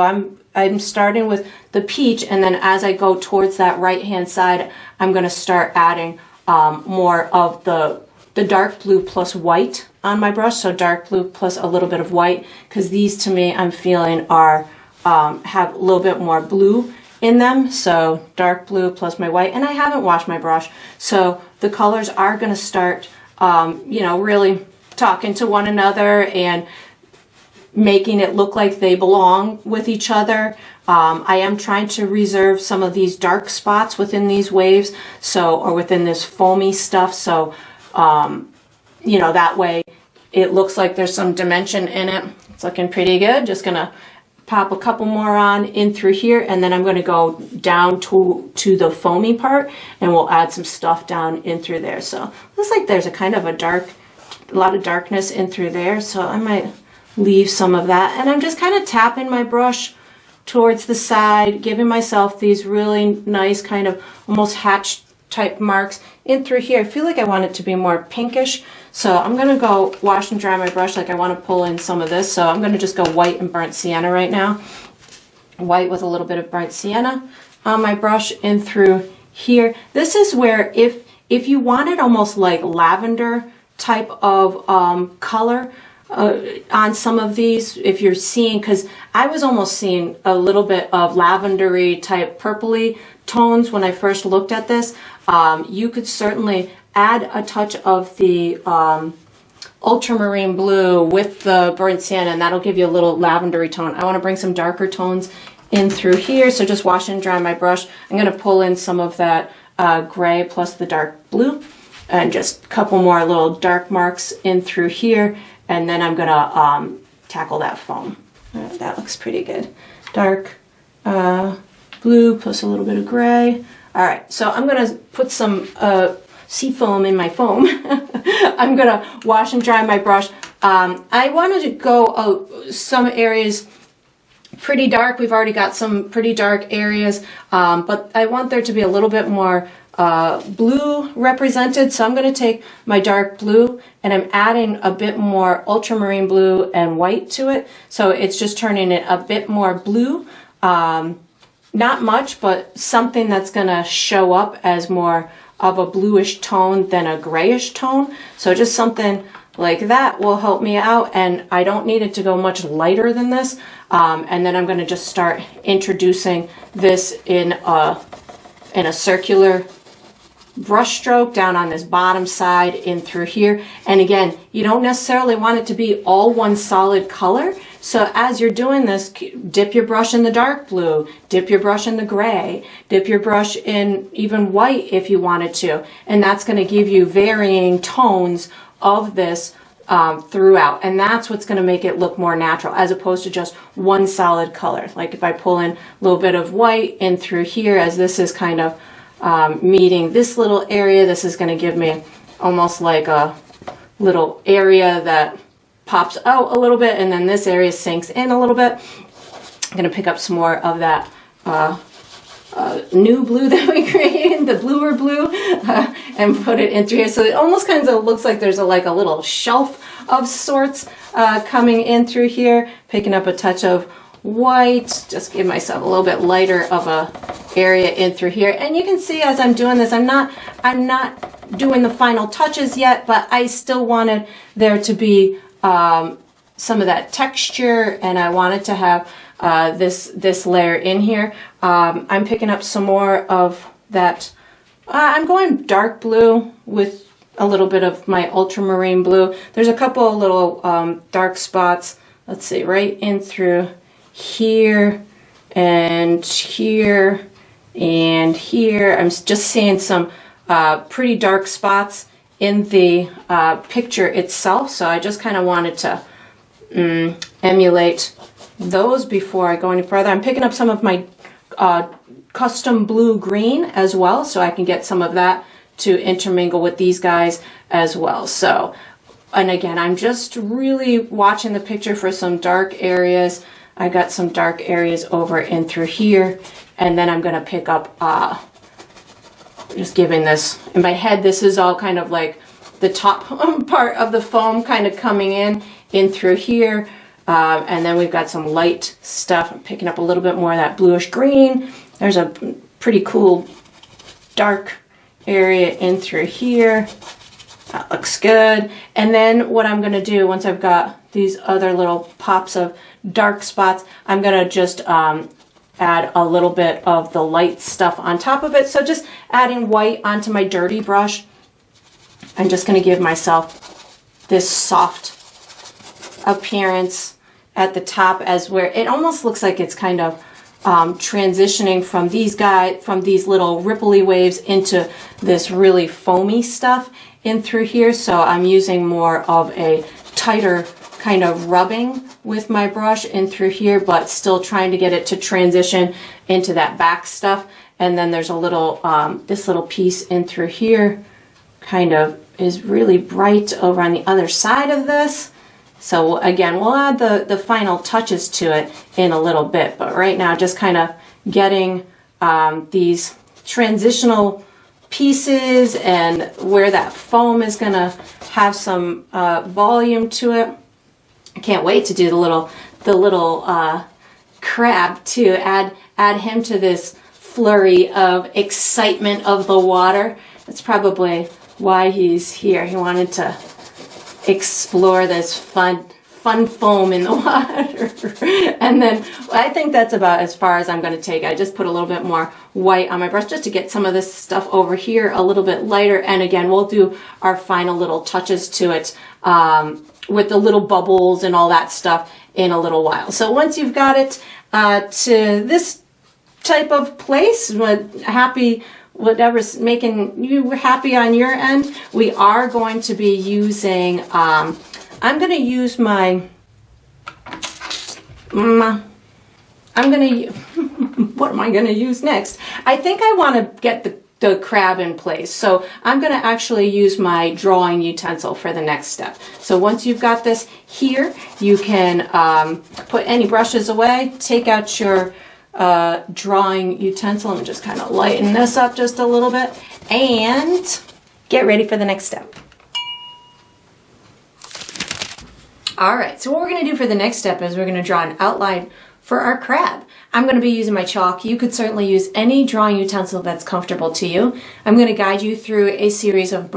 I'm starting with the peach, and then as I go towards that right hand side, I'm going to start adding more of the dark blue plus white on my brush. So dark blue plus a little bit of white, because these to me I'm feeling are have a little bit more blue in them. So dark blue plus my white, and I haven't washed my brush, so the colors are going to start you know, really talking to one another and making it look like they belong with each other. I am trying to reserve some of these dark spots within these waves, or within this foamy stuff, so you know, that way it looks like there's some dimension in it. It's looking pretty good. Just gonna pop a couple more on in through here, and then I'm going to go down to the foamy part, and we'll add some stuff down in through there. So looks like there's a kind of a lot of darkness in through there, so I might leave some of that. And I'm just kind of tapping my brush towards the side, giving myself these really nice kind of almost hatch type marks in through here. I feel like I want it to be more pinkish, so I'm going to go wash and dry my brush. Like I want to pull in some of this, so I'm going to just go white and burnt sienna right now. White with a little bit of burnt sienna on my brush in through here. This is where if you wanted almost like lavender type of color on some of these, if you're seeing, because I was almost seeing a little bit of lavendery type purpley tones when I first looked at this, you could certainly add a touch of the ultramarine blue with the burnt sienna, and that'll give you a little lavendery tone. I want to bring some darker tones in through here, so just wash and dry my brush. I'm going to pull in some of that gray plus the dark blue, and just a couple more little dark marks in through here, and then I'm going to tackle that foam. That looks pretty good. Dark blue plus a little bit of gray. All right, so I'm going to put some sea foam in my foam. I'm going to wash and dry my brush. I wanted to go some areas pretty dark. We've already got some pretty dark areas, but I want there to be a little bit more blue represented. So I'm going to take my dark blue and I'm adding a bit more ultramarine blue and white to it. So it's just turning it a bit more blue. Not much, but something that's going to show up as more of a bluish tone than a grayish tone. So just something like that will help me out, and I don't need it to go much lighter than this. And then I'm going to just start introducing this in a circular brush stroke down on this bottom side in through here. And again, you don't necessarily want it to be all one solid color. So as you're doing this, dip your brush in the dark blue, dip your brush in the gray, dip your brush in even white if you wanted to. And that's going to give you varying tones of this throughout. And that's what's going to make it look more natural as opposed to just one solid color. Like if I pull in a little bit of white in through here, as this is kind of meeting this little area, this is going to give me almost like a little area that pops out a little bit, and then this area sinks in a little bit. I'm gonna pick up some more of that new blue that we created, the bluer blue, and put it in through here. So it almost kind of looks like there's like a little shelf of sorts coming in through here. Picking up a touch of white, just give myself a little bit lighter of a area in through here. And you can see as I'm doing this, I'm not doing the final touches yet, but I still wanted there to be some of that texture, and I wanted to have this layer in here. I'm picking up some more of that. I'm going dark blue with a little bit of my ultramarine blue. There's a couple of little dark spots. Let's see, right in through here and here and here. I'm just seeing some pretty dark spots in the picture itself, so I just kind of wanted to emulate those before I go any further. I'm picking up some of my custom blue green as well, so I can get some of that to intermingle with these guys as well. So, and again, I'm just really watching the picture for some dark areas. I got some dark areas over in through here, and then I'm gonna pick up, just giving this, in my head, this is all kind of like the top part of the foam kind of coming in through here. And then we've got some light stuff. I'm picking up a little bit more of that bluish green. There's a pretty cool dark area in through here. That looks good. And then what I'm gonna do once I've got these other little pops of dark spots, I'm gonna just add a little bit of the light stuff on top of it. So just adding white onto my dirty brush. I'm just gonna give myself this soft appearance at the top, as where it almost looks like it's kind of transitioning from these little ripply waves into this really foamy stuff in through here. So I'm using more of a tighter kind of rubbing with my brush in through here, but still trying to get it to transition into that back stuff. And then there's a little, this little piece in through here kind of is really bright over on the other side of this. So again, we'll add the final touches to it in a little bit, but right now just kind of getting these transitional pieces and where that foam is going to have some volume to it. I can't wait to do the little crab to add him to this flurry of excitement of the water. That's probably why he's here. He wanted to explore this fun foam in the water. And then I think that's about as far as I'm going to take it. I just put a little bit more white on my brush just to get some of this stuff over here a little bit lighter. And again, we'll do our final little touches to it with the little bubbles and all that stuff in a little while. So once you've got it to this type of place, whatever's making you happy on your end, we are going to be using, I'm going to use my, what am I going to use next? I think I want to get the crab in place. So I'm going to actually use my drawing utensil for the next step. So once you've got this here, you can put any brushes away, take out your drawing utensil and just kind of lighten this up just a little bit and get ready for the next step. All right, so what we're going to do for the next step is we're going to draw an outline for our crab. I'm going to be using my chalk. You could certainly use any drawing utensil that's comfortable to you. I'm going to guide you through a series of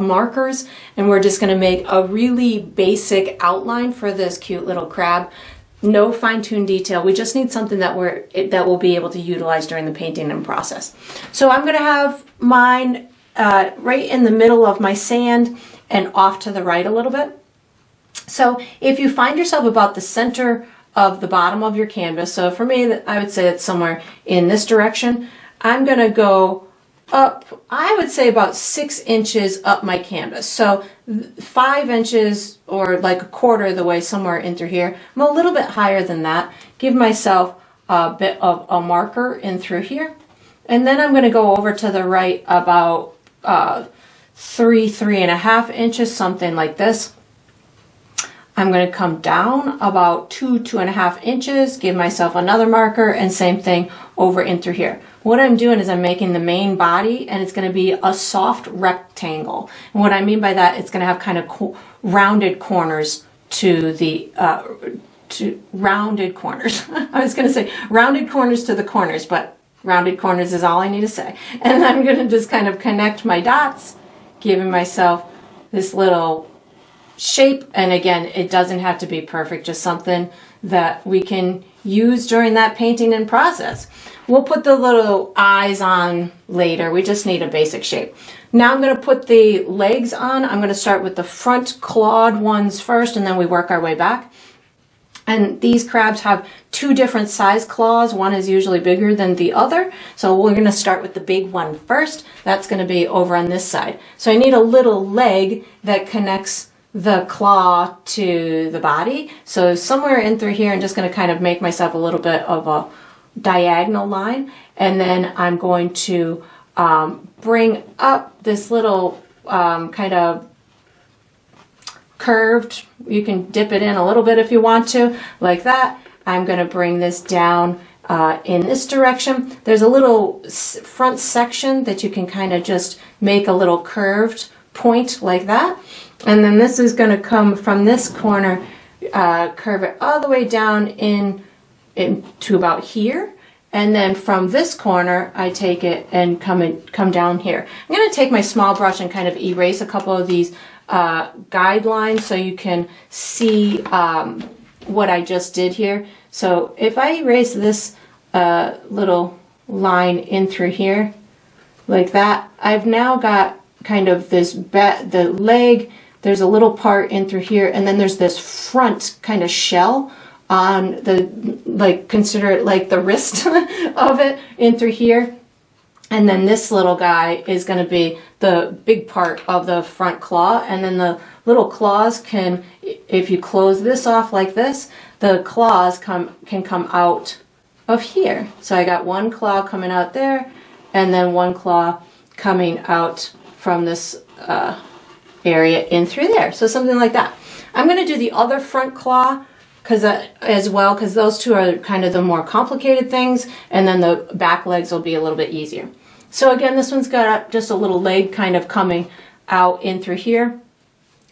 markers, and we're just going to make a really basic outline for this cute little crab. No fine-tuned detail. We just need something that we'll be able to utilize during the painting and process. So I'm going to have mine right in the middle of my sand and off to the right a little bit. So if you find yourself about the center of the bottom of your canvas, so for me, I would say it's somewhere in this direction, I'm going to go up, I would say about 6 inches up my canvas. So 5 inches or like a quarter of the way somewhere in through here. I'm a little bit higher than that. Give myself a bit of a marker in through here. And then I'm going to go over to the right about 3.5 inches, something like this. I'm going to come down about 2.5 inches, give myself another marker, and same thing over in through here. What I'm doing is I'm making the main body, and it's going to be a soft rectangle. And what I mean by that, it's going to have kind of rounded corners to the rounded corners. I was going to say rounded corners to the corners, but rounded corners is all I need to say. And I'm going to just kind of connect my dots, giving myself this little shape. And again, it doesn't have to be perfect, just something that we can use during that painting and process. We'll put the little eyes on later. We just need a basic shape. Now I'm going to put the legs on. I'm going to start with the front clawed ones first, and then we work our way back. And these crabs have 2 different size claws. One is usually bigger than the other. So we're going to start with the big one first. That's going to be over on this side. So I need a little leg that connects the claw to the body. So somewhere in through here, I'm just going to kind of make myself a little bit of a diagonal line. And then I'm going to bring up this little kind of curved, you can dip it in a little bit if you want to, like that. I'm going to bring this down in this direction. There's a little front section that you can kind of just make a little curved point like that. And then this is going to come from this corner, curve it all the way down in to about here. And then from this corner, I take it and come down here. I'm going to take my small brush and kind of erase a couple of these guidelines so you can see what I just did here. So if I erase this little line in through here like that, I've now got kind of this the leg. There's a little part in through here, and then there's this front kind of shell on the, like, consider it like the wrist of it in through here. And then this little guy is going to be the big part of the front claw. And then the little claws can, if you close this off like this, the claws can come out of here. So I got one claw coming out there, and then one claw coming out from this area in through there. So something like that. I'm going to do the other front claw as well, because those two are kind of the more complicated things, and then the back legs will be a little bit easier. So again, this one's got just a little leg kind of coming out in through here.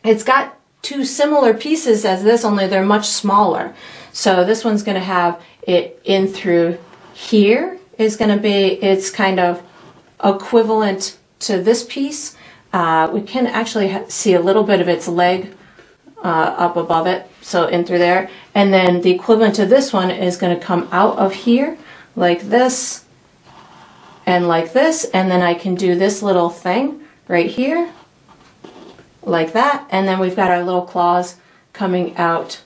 It's got 2 similar pieces as this, only they're much smaller. So this one's going to have it in through here is going to be, it's kind of equivalent to this piece. We can actually see a little bit of its leg up above it, so in through there. And then the equivalent to this one is going to come out of here like this and like this, and then I can do this little thing right here like that, and then we've got our little claws coming out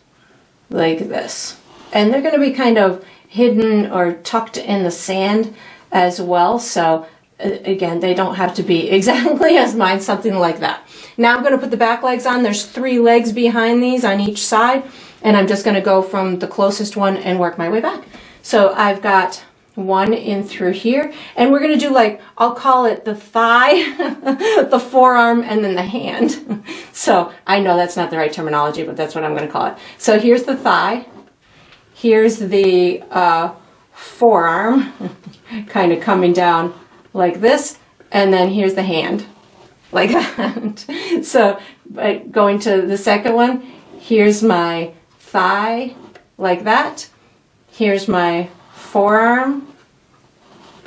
like this. And they're going to be kind of hidden or tucked in the sand as well, so again, they don't have to be exactly as mine, something like that. Now I'm going to put the back legs on. There's 3 legs behind these on each side, and I'm just going to go from the closest one and work my way back. So I've got one in through here, and we're going to do, like, I'll call it the thigh, the forearm, and then the hand. So I know that's not the right terminology, but that's what I'm going to call it. So here's the thigh, here's the forearm, kind of coming down like this, and then here's the hand, like that. So going to the second one, here's my thigh, like that. Here's my forearm,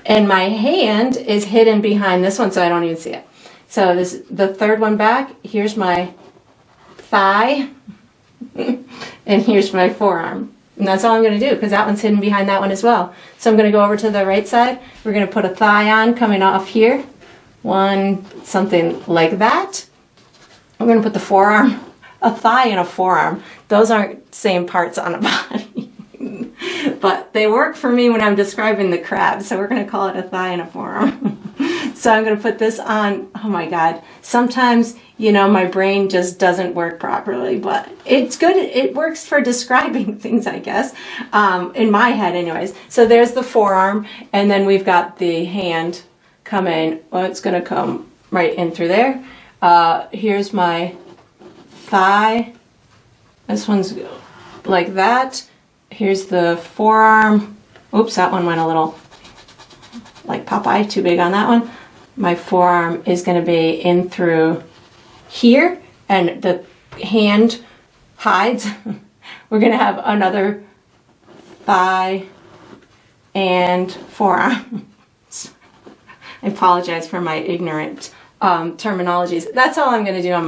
and my hand is hidden behind this one, so I don't even see it. So this, the third one back, here's my thigh, and here's my forearm. And that's all I'm going to do, because that one's hidden behind that one as well. So I'm going to go over to the right side. We're going to put a thigh on coming off here. One, something like that. I'm going to put the forearm, a thigh and a forearm. Those aren't same parts on a body. But they work for me when I'm describing the crab. So we're going to call it a thigh and a forearm. So I'm going to put this on. Oh my God. Sometimes, you know, my brain just doesn't work properly, but it's good. It works for describing things, I guess, in my head anyways. So there's the forearm, and then we've got the hand coming. Well, it's going to come right in through there. Here's my thigh This one's like that. Here's the forearm. Oops, that one went a little like Popeye, too big on that one. My forearm is going to be in through here, and the hand hides. We're going to have another thigh and forearm. I apologize for my ignorant terminologies. That's all I'm going to do on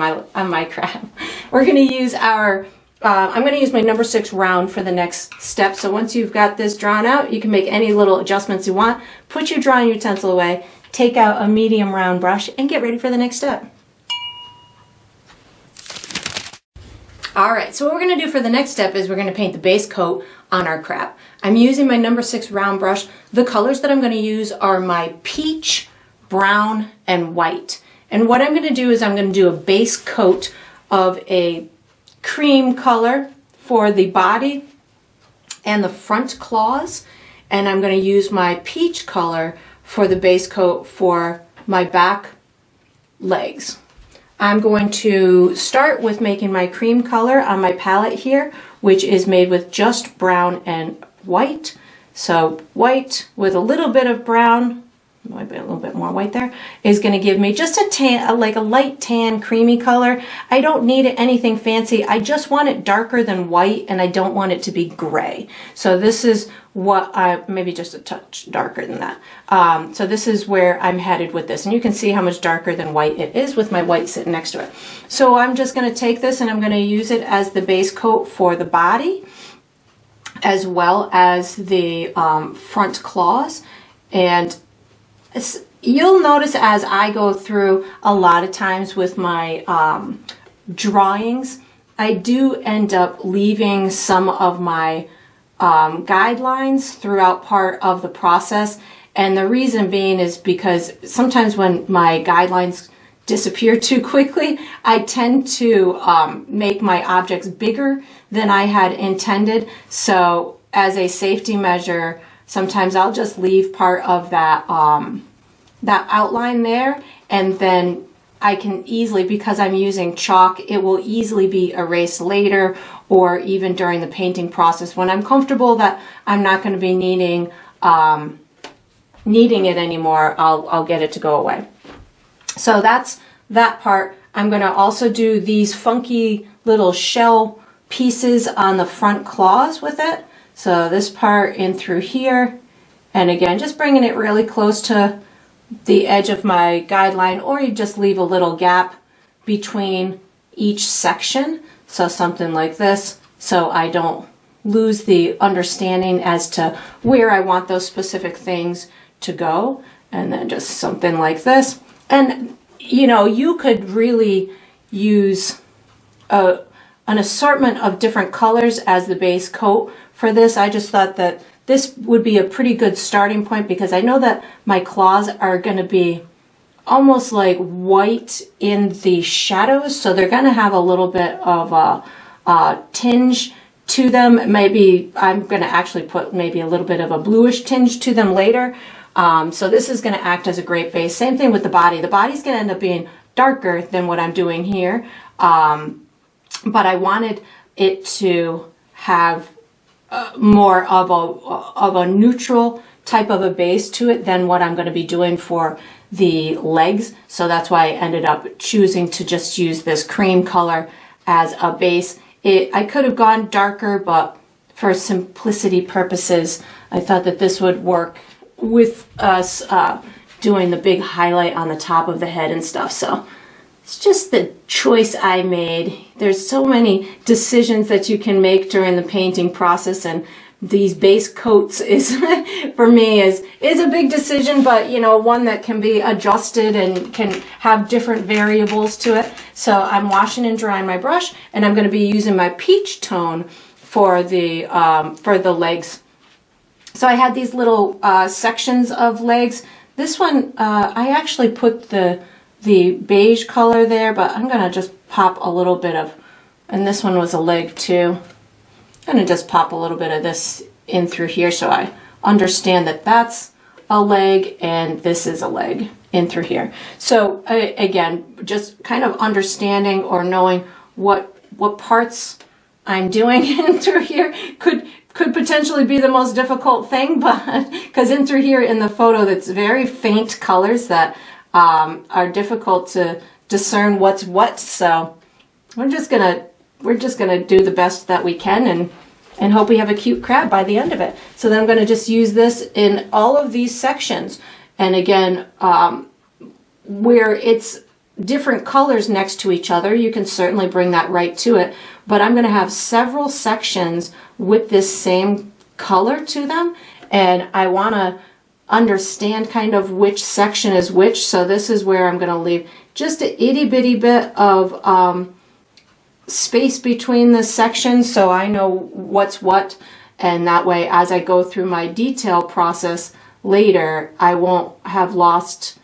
my craft. We're going to use our I'm going to use my number 6 round for the next step. So once you've got this drawn out, you can make any little adjustments you want. Put your drawing utensil away, take out a medium round brush, and get ready for the next step. Alright, so what we're going to do for the next step is we're going to paint the base coat on our crab. I'm using my number 6 round brush. The colors that I'm going to use are my peach, brown, and white. And what I'm going to do is I'm going to do a base coat of a cream color for the body and the front claws, and I'm going to use my peach color for the base coat for my back legs. I'm going to start with making my cream color on my palette here, which is made with just brown and white. So white with a little bit of brown, might be a little bit more white there, is going to give me just a tan, like a light tan creamy color. I don't need anything fancy. I just want it darker than white, and I don't want it to be gray. So this is what maybe just a touch darker than that. So this is where I'm headed with this, and you can see how much darker than white it is with my white sitting next to it. So I'm just going to take this and I'm going to use it as the base coat for the body as well as the front claws. And you'll notice as I go through a lot of times with my drawings, I do end up leaving some of my guidelines throughout part of the process. And the reason being is because sometimes when my guidelines disappear too quickly, I tend to make my objects bigger than I had intended. So as a safety measure, sometimes I'll just leave part of that that outline there, and then I can easily, because I'm using chalk, it will easily be erased later or even during the painting process when I'm comfortable that I'm not going to be needing it anymore. I'll get it to go away. So that's that part. I'm going to also do these funky little shell pieces on the front claws with it. So this part in through here, and again, just bringing it really close to the edge of my guideline, or you just leave a little gap between each section. So something like this, so I don't lose the understanding as to where I want those specific things to go. And then just something like this. And you know, you could really use an assortment of different colors as the base coat for this. I just thought that this would be a pretty good starting point because I know that my claws are going to be almost like white in the shadows, so they're going to have a little bit of a tinge to them. Maybe I'm going to actually put maybe a little bit of a bluish tinge to them later. So this is going to act as a great base. Same thing with the body. The body's going to end up being darker than what I'm doing here, but I wanted it to have more of a neutral type of a base to it than what I'm going to be doing for the legs. So that's why I ended up choosing to just use this cream color as a base. I could have gone darker, but for simplicity purposes, I thought that this would work with us doing the big highlight on the top of the head and stuff. So it's just the choice I made. There's so many decisions that you can make during the painting process, and these base coats is for me is a big decision, but you know, one that can be adjusted and can have different variables to it. So I'm washing and drying my brush, and I'm going to be using my peach tone for the legs. So I had these little sections of legs. This one I actually put the beige color there, but I'm gonna just pop a little bit of, and this one was a leg too. I'm gonna just pop a little bit of this in through here so I understand that that's a leg and this is a leg in through here. So again, just kind of understanding or knowing what parts I'm doing in through here could potentially be the most difficult thing, but because in through here in the photo, that's very faint colors that are difficult to discern what's what. So we're just gonna do the best that we can and hope we have a cute crab by the end of it. So then I'm gonna just use this in all of these sections. And again, where it's different colors next to each other, you can certainly bring that right to it. But I'm gonna have several sections with this same color to them. And I wanna understand kind of which section is which. So this is where I'm gonna leave just an itty bitty bit of space between the sections so I know what's what, and that way as I go through my detail process later, I won't have lost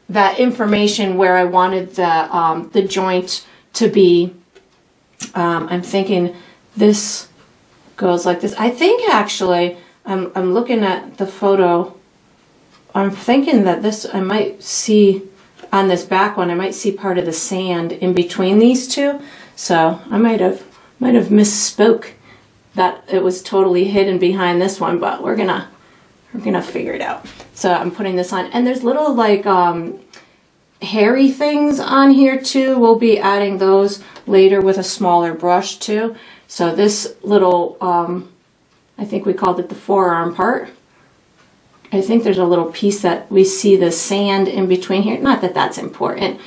that information where I wanted the joint to be. I'm thinking this goes like this. I think actually, I'm looking at the photo, I'm thinking that this, I might see on this back one, I might see part of the sand in between these two. So I might have misspoke that it was totally hidden behind this one, but we're gonna figure it out. So I'm putting this on, and there's little like hairy things on here too. We'll be adding those later with a smaller brush too. So this little, I think we called it the forearm part. I think there's a little piece that we see the sand in between here. Not that that's important.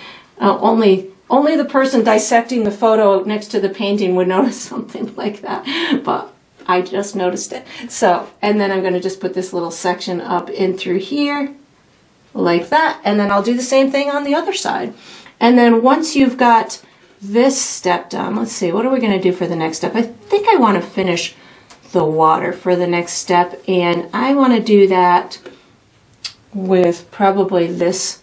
Only the person dissecting the photo next to the painting would notice something like that, but I just noticed it. So, and then I'm going to just put this little section up in through here like that, and then I'll do the same thing on the other side. And then once you've got this step done, let's see, what are we going to do for the next step? I think I want to finish the water for the next step, and I want to do that with probably this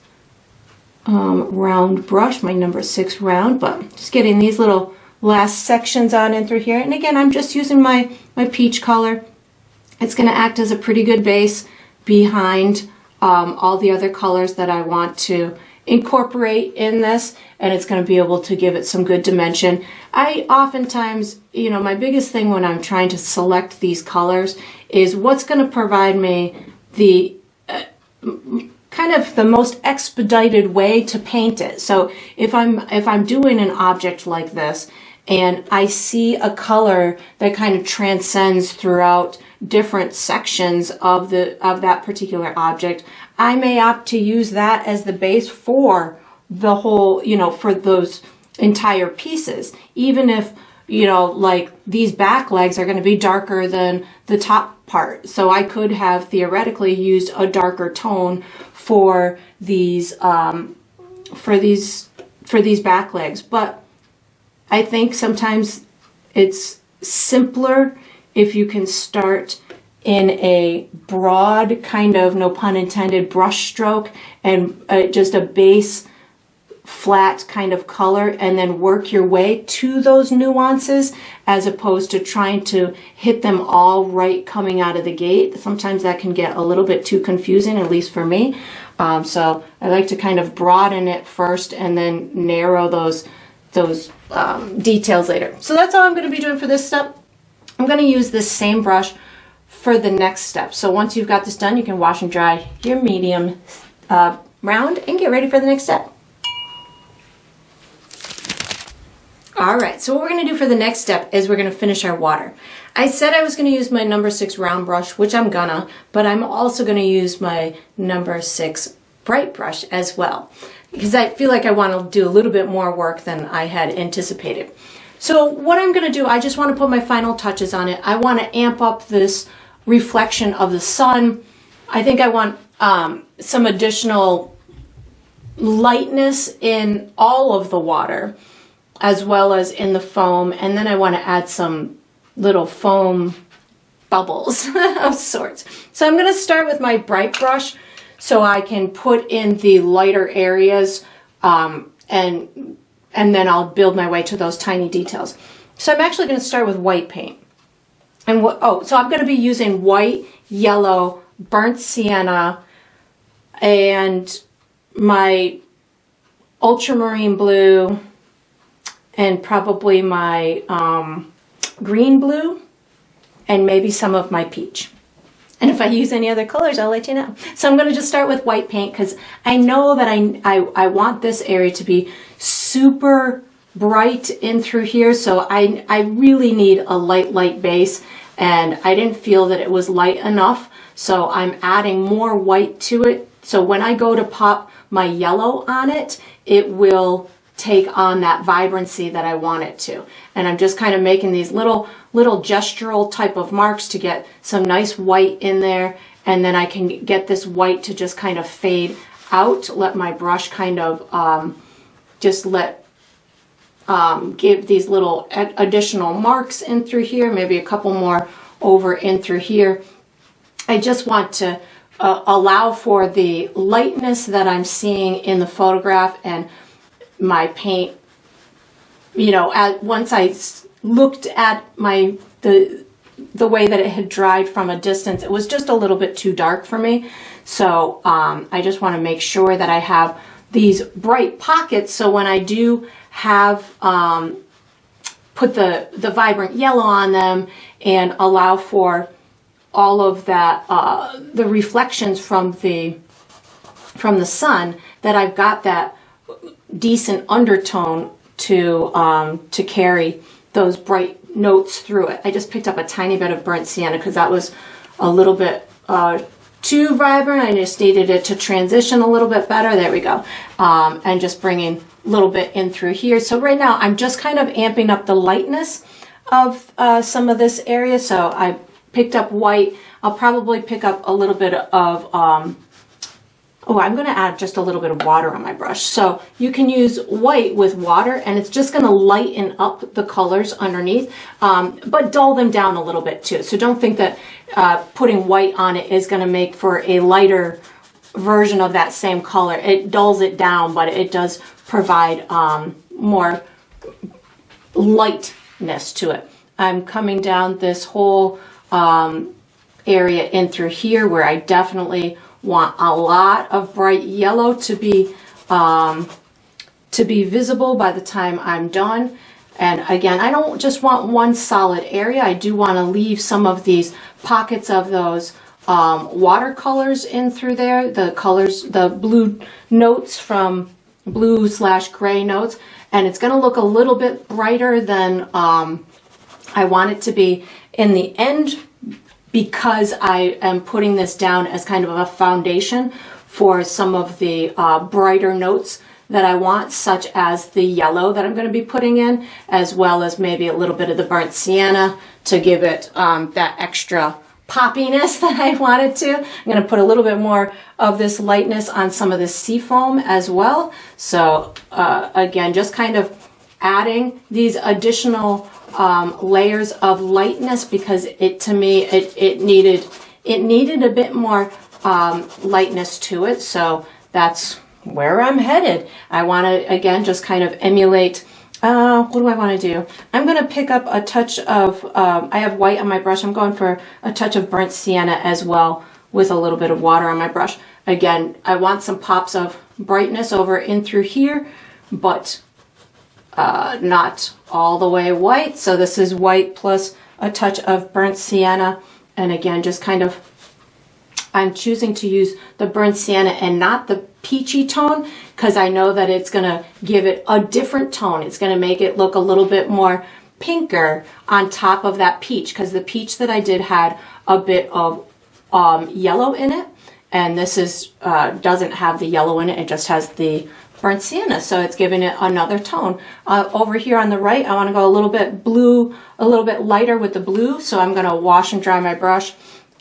round brush, my number 6 round, but just getting these little last sections on in through here. And again, I'm just using my peach color. It's going to act as a pretty good base behind all the other colors that I want to incorporate in this, and it's going to be able to give it some good dimension. I oftentimes, you know, my biggest thing when I'm trying to select these colors is what's going to provide me the kind of the most expedited way to paint it. So if I'm doing an object like this and I see a color that kind of transcends throughout different sections of that particular object, I may opt to use that as the base for the whole, you know, for those entire pieces. Even if, you know, like these back legs are going to be darker than the top part. So I could have theoretically used a darker tone for these back legs. But I think sometimes it's simpler if you can start in a broad kind of, no pun intended, brush stroke and just a base flat kind of color, and then work your way to those nuances as opposed to trying to hit them all right coming out of the gate. Sometimes that can get a little bit too confusing, at least for me. So I like to kind of broaden it first and then narrow those details later. So that's all I'm going to be doing for this step. I'm going to use this same brush for the next step. So once you've got this done, you can wash and dry your medium round and get ready for the next step. All right, so what we're going to do for the next step is we're going to finish our water. I said I was going to use my number 6 round brush, which I'm gonna, but I'm also going to use my number 6 bright brush as well, because I feel like I want to do a little bit more work than I had anticipated. So what I'm going to do, I just want to put my final touches on it. I want to amp up this reflection of the sun. I think I want some additional lightness in all of the water, as well as in the foam, and then I want to add some little foam bubbles of sorts. So I'm going to start with my bright brush so I can put in the lighter areas, and then I'll build my way to those tiny details. So I'm actually going to start with white paint. And so I'm going to be using white, yellow, burnt sienna, and my ultramarine blue, and probably my green blue, and maybe some of my peach. And if I use any other colors, I'll let you know. So I'm going to just start with white paint because I know that I want this area to be super bright in through here. So I really need a light base, and I didn't feel that it was light enough. So I'm adding more white to it. So when I go to pop my yellow on it, it will take on that vibrancy that I want it to. And I'm just kind of making these little gestural type of marks to get some nice white in there. And then I can get this white to just kind of fade out. Let my brush kind of give these little additional marks in through here, maybe a couple more over in through here. I just want to allow for the lightness that I'm seeing in the photograph, and my paint, you know, once I looked at the way that it had dried from a distance, it was just a little bit too dark for me. So I just want to make sure that I have these bright pockets, so when I do have put the vibrant yellow on them and allow for all of that the reflections from the sun, that I've got that decent undertone to carry those bright notes through it. I just picked up a tiny bit of burnt sienna because that was a little bit too vibrant. I just needed it to transition a little bit better. There we go. And just bringing a little bit in through here. So right now I'm just kind of amping up the lightness of some of this area. So I picked up white. I'll probably pick up a little bit of, I'm going to add just a little bit of water on my brush. So you can use white with water, and it's just going to lighten up the colors underneath, but dull them down a little bit too. So don't think that putting white on it is going to make for a lighter version of that same color. It dulls it down, but it does provide more lightness to it. I'm coming down this whole area in through here where I definitely want a lot of bright yellow to be visible by the time I'm done. And again, I don't just want one solid area. I do want to leave some of these pockets of those watercolors in through there, the colors, the blue notes from blue/gray notes, and it's going to look a little bit brighter than I want it to be in the end, because I am putting this down as kind of a foundation for some of the brighter notes that I want, such as the yellow that I'm going to be putting in, as well as maybe a little bit of the burnt sienna to give it that extra poppiness that I wanted to. I'm going to put a little bit more of this lightness on some of this seafoam as well. So again, just kind of adding these additional layers of lightness, because it needed a bit more lightness to it. So that's where I'm headed. I want to again just kind of emulate. What do I want to do? I'm going to pick up a touch of, I have white on my brush. I'm going for a touch of burnt sienna as well, with a little bit of water on my brush. Again, I want some pops of brightness over in through here, but not all the way white. So this is white plus a touch of burnt sienna. And again, just kind of, I'm choosing to use the burnt sienna and not the peachy tone, because I know that it's going to give it a different tone. It's going to make it look a little bit more pinker on top of that peach, because the peach that I did had a bit of yellow in it, and this is doesn't have the yellow in it. It just has the burnt sienna, so it's giving it another tone. Over here on the right, I want to go a little bit blue, a little bit lighter with the blue, so I'm going to wash and dry my brush.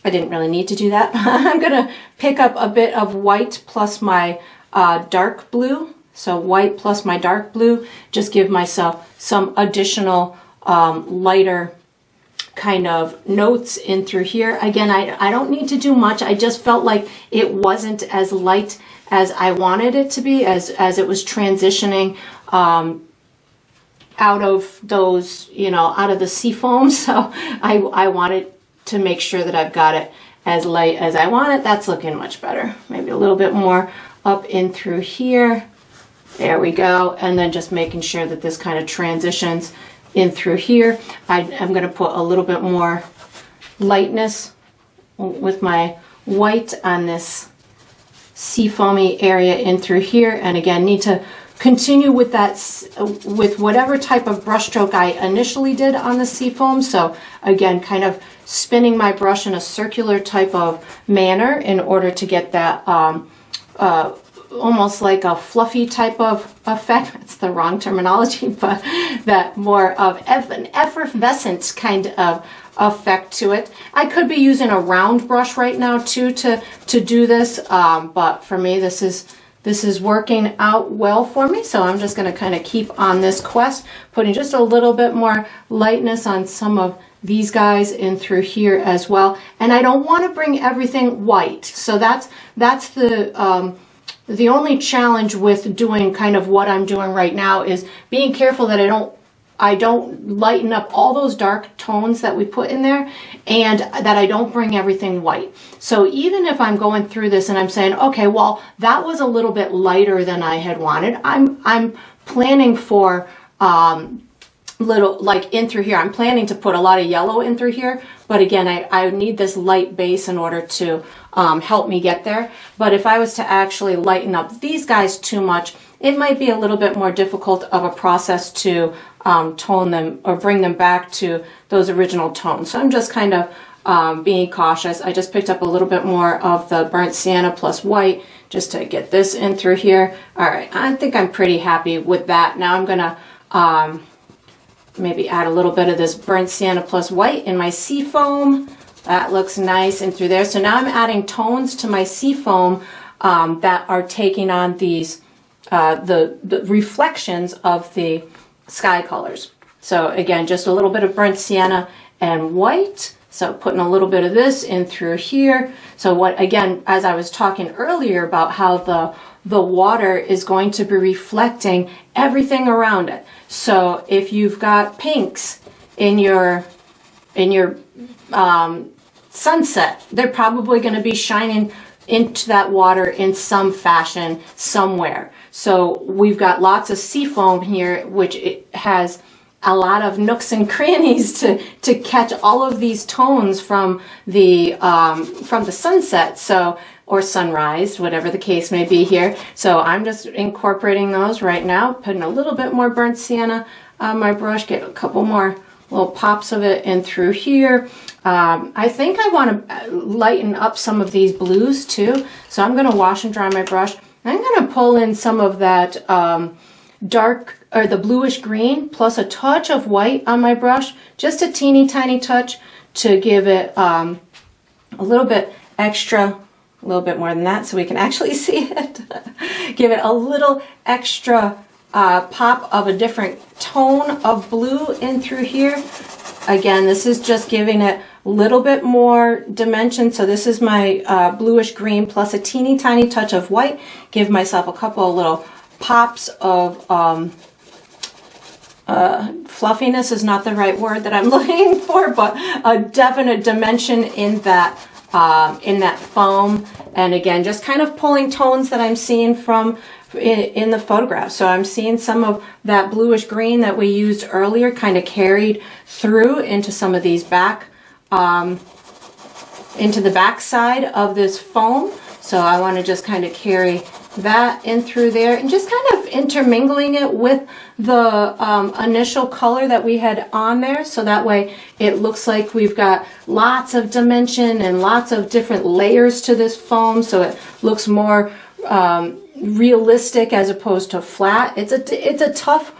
I didn't really need to do that. I'm going to pick up a bit of white plus my dark blue. So white plus my dark blue, just give myself some additional lighter kind of notes in through here. Again, I don't need to do much. I just felt like it wasn't as light as I wanted it to be, as it was transitioning out of those, out of the seafoam. So I wanted to make sure that I've got it as light as I want it. That's looking much better. Maybe a little bit more up in through here. There we go. And then just making sure that this kind of transitions in through here. I'm going to put a little bit more lightness with my white on this seafoamy area in through here. And again, need to continue with that, with whatever type of brush stroke I initially did on the seafoam. So again, kind of spinning my brush in a circular type of manner in order to get that almost like a fluffy type of effect. It's the wrong terminology, but that more of an effervescent kind of effect to it. I could be using a round brush right now too to do this, but for me this is working out well for me. So I'm just going to kind of keep on this quest, putting just a little bit more lightness on some of these guys in through here as well. And I don't want to bring everything white. So that's the only challenge with doing kind of what I'm doing right now is being careful that I don't lighten up all those dark tones that we put in there, and that I don't bring everything white. So even if I'm going through this and I'm saying, okay, well, that was a little bit lighter than I had wanted, I'm planning for little, like in through here, I'm planning to put a lot of yellow in through here, but again, I need this light base in order to help me get there. But if I was to actually lighten up these guys too much, it might be a little bit more difficult of a process to tone them or bring them back to those original tones. So I'm just kind of being cautious. I just picked up a little bit more of the burnt sienna plus white just to get this in through here. All right, I think I'm pretty happy with that. Now I'm gonna maybe add a little bit of this burnt sienna plus white in my seafoam. That looks nice in through there. So now I'm adding tones to my seafoam that are taking on these the reflections of the sky colors. So again, just a little bit of burnt sienna and white. So putting a little bit of this in through here. So what, again, as I was talking earlier about how the water is going to be reflecting everything around it. So if you've got pinks in your sunset, they're probably going to be shining into that water in some fashion somewhere. So we've got lots of seafoam here, which it has a lot of nooks and crannies to catch all of these tones from the sunset, so, or sunrise, whatever the case may be here. So I'm just incorporating those right now, putting a little bit more burnt sienna on my brush, get a couple more little pops of it in through here. I think I want to lighten up some of these blues too. So I'm going to wash and dry my brush. I'm going to pull in some of that dark, or the bluish green, plus a touch of white on my brush, just a teeny tiny touch to give it a little bit extra, a little bit more than that so we can actually see it. Give it a little extra pop of a different tone of blue in through here. Again, this is just giving it a little bit more dimension. So this is my bluish green plus a teeny tiny touch of white. Give myself a couple of little pops of fluffiness is not the right word that I'm looking for, but a definite dimension in that foam. And again, just kind of pulling tones that I'm seeing from in the photograph. So I'm seeing some of that bluish green that we used earlier kind of carried through into some of these back, into the back side of this foam. So I want to just kind of carry that in through there and just kind of intermingling it with the initial color that we had on there, so that way it looks like we've got lots of dimension and lots of different layers to this foam, so it looks more realistic as opposed to flat. It's a tough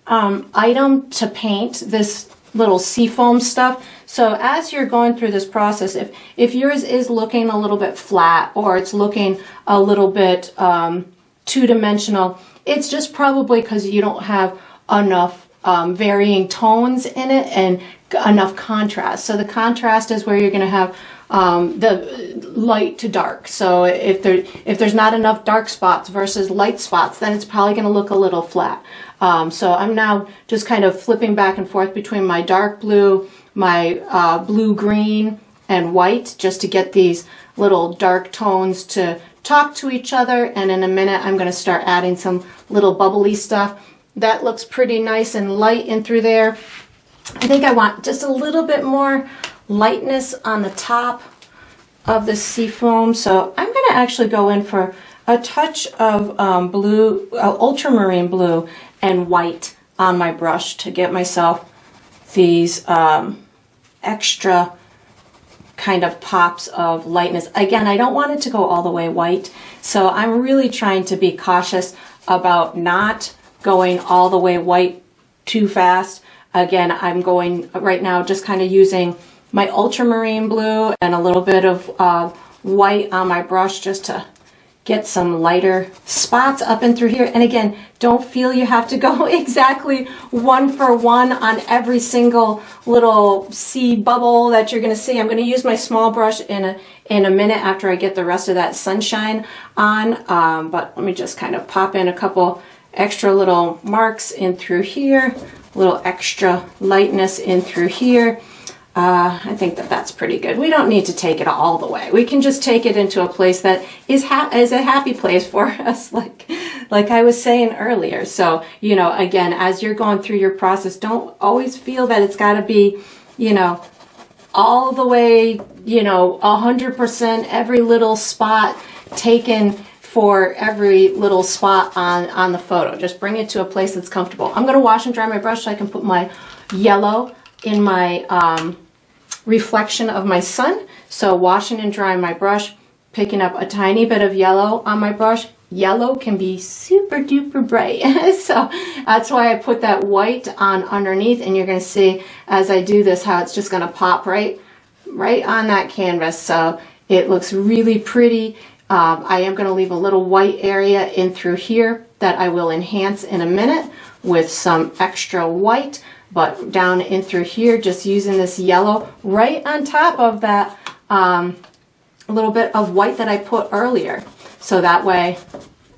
item to paint, this little seafoam stuff. So as you're going through this process, if yours is looking a little bit flat or it's looking a little bit two-dimensional, it's just probably because you don't have enough varying tones in it and enough contrast. So the contrast is where you're going to have the light to dark. So if there's not enough dark spots versus light spots, then it's probably going to look a little flat. So I'm now just kind of flipping back and forth between my dark blue, my blue-green, and white, just to get these little dark tones to talk to each other. And in a minute, I'm going to start adding some little bubbly stuff. That looks pretty nice and light in through there. I think I want just a little bit more lightness on the top of the seafoam. So I'm going to actually go in for a touch of blue, ultramarine blue and white on my brush to get myself these extra kind of pops of lightness. Again, I don't want it to go all the way white, so I'm really trying to be cautious about not going all the way white too fast. Again, I'm going right now just kind of using my ultramarine blue and a little bit of white on my brush just to get some lighter spots up and through here. And again, don't feel you have to go exactly 1 for 1 on every single little sea bubble that you're going to see. I'm going to use my small brush in a minute after I get the rest of that sunshine on. But let me just kind of pop in a couple extra little marks in through here, a little extra lightness in through here. I think that that's pretty good. We don't need to take it all the way. We can just take it into a place that is a happy place for us, like I was saying earlier. So, you know, again, as you're going through your process, don't always feel that it's got to be, you know, all the way, you know, 100% every little spot taken for every little spot on the photo. Just bring it to a place that's comfortable. I'm going to wash and dry my brush so I can put my yellow in my reflection of my sun. So washing and drying my brush, picking up a tiny bit of yellow on my brush. Yellow can be super duper bright. So that's why I put that white on underneath, and you're going to see as I do this how it's just going to pop right on that canvas. So it looks really pretty. I am going to leave a little white area in through here that I will enhance in a minute with some extra white. But down in through here, just using this yellow right on top of that little bit of white that I put earlier. So that way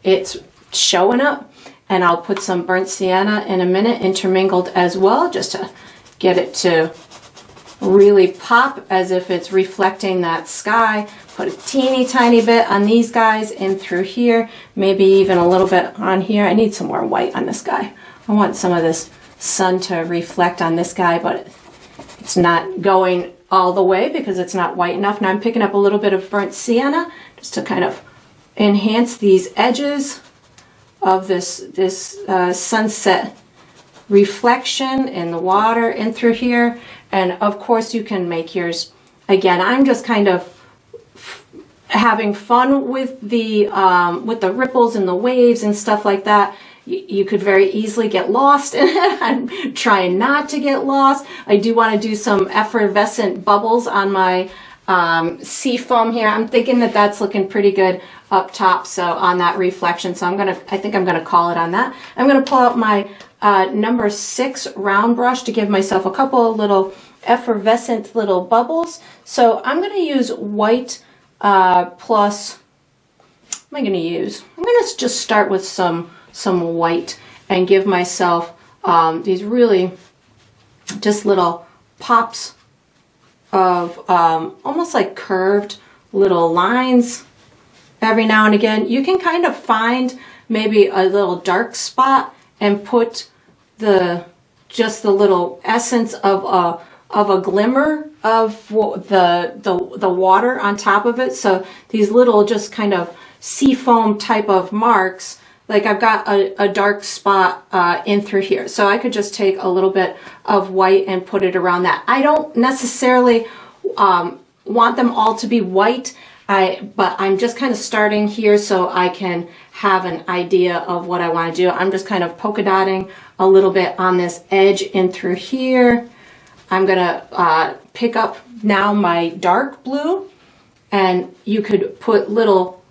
it's showing up. And I'll put some burnt sienna in a minute intermingled as well, just to get it to really pop as if it's reflecting that sky. Put a teeny tiny bit on these guys in through here, maybe even a little bit on here. I need some more white on this guy. I want some of this sun to reflect on this guy, but it's not going all the way because it's not white enough. Now I'm picking up a little bit of burnt sienna just to kind of enhance these edges of this sunset reflection in the water in through here. And of course you can make yours. Again, I'm just kind of having fun with the ripples and the waves and stuff like that. You could very easily get lost in it. I'm trying not to get lost. I do want to do some effervescent bubbles on my sea foam here. I'm thinking that that's looking pretty good up top, so on that reflection. So I think I'm gonna call it on that. I'm gonna pull out my number 6 round brush to give myself a couple of little effervescent little bubbles. So I'm gonna use white plus, what am I gonna use? I'm gonna just start with some white and give myself these really just little pops of almost like curved little lines every now and again. You can kind of find maybe a little dark spot and put just the little essence of a glimmer of the water on top of it. So these little just kind of sea foam type of marks, like I've got a dark spot in through here. So I could just take a little bit of white and put it around that. I don't necessarily want them all to be white, but I'm just kind of starting here so I can have an idea of what I want to do. I'm just kind of polka dotting a little bit on this edge in through here. I'm gonna pick up now my dark blue, and you could put little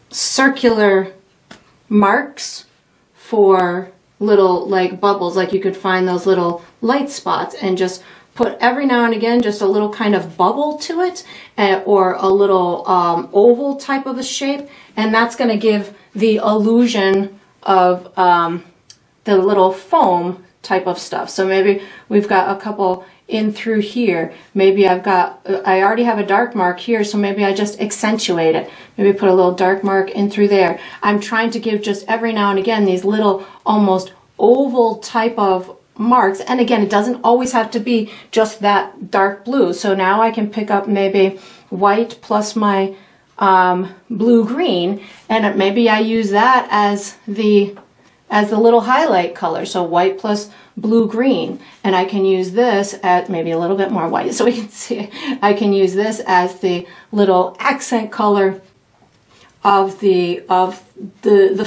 circular marks for little like bubbles, like you could find those little light spots and just put every now and again just a little kind of bubble to it, or a little oval type of a shape, and that's going to give the illusion of the little foam type of stuff. So maybe we've got a couple in through here. Maybe I already have a dark mark here, so maybe I just accentuate it. Maybe put a little dark mark in through there. I'm trying to give just every now and again these little almost oval type of marks. And again, it doesn't always have to be just that dark blue. So now I can pick up maybe white plus my blue green, and maybe I use that as the little highlight color. So white plus blue green, and I can use this at maybe a little bit more white so we can see. I can use this as the little accent color of the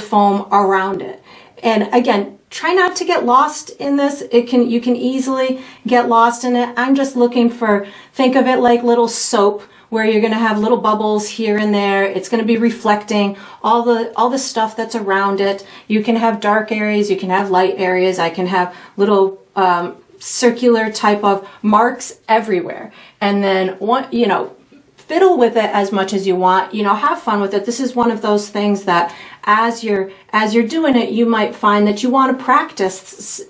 foam around it. And again, try not to get lost in this. You can easily get lost in it. I'm just looking for, think of it like little soap, where you're going to have little bubbles here and there. It's going to be reflecting all the stuff that's around it. You can have dark areas, you can have light areas. I can have little circular type of marks everywhere. And then fiddle with it as much as you want. Have fun with it. This is one of those things that as you're doing it, you might find that you want to practice,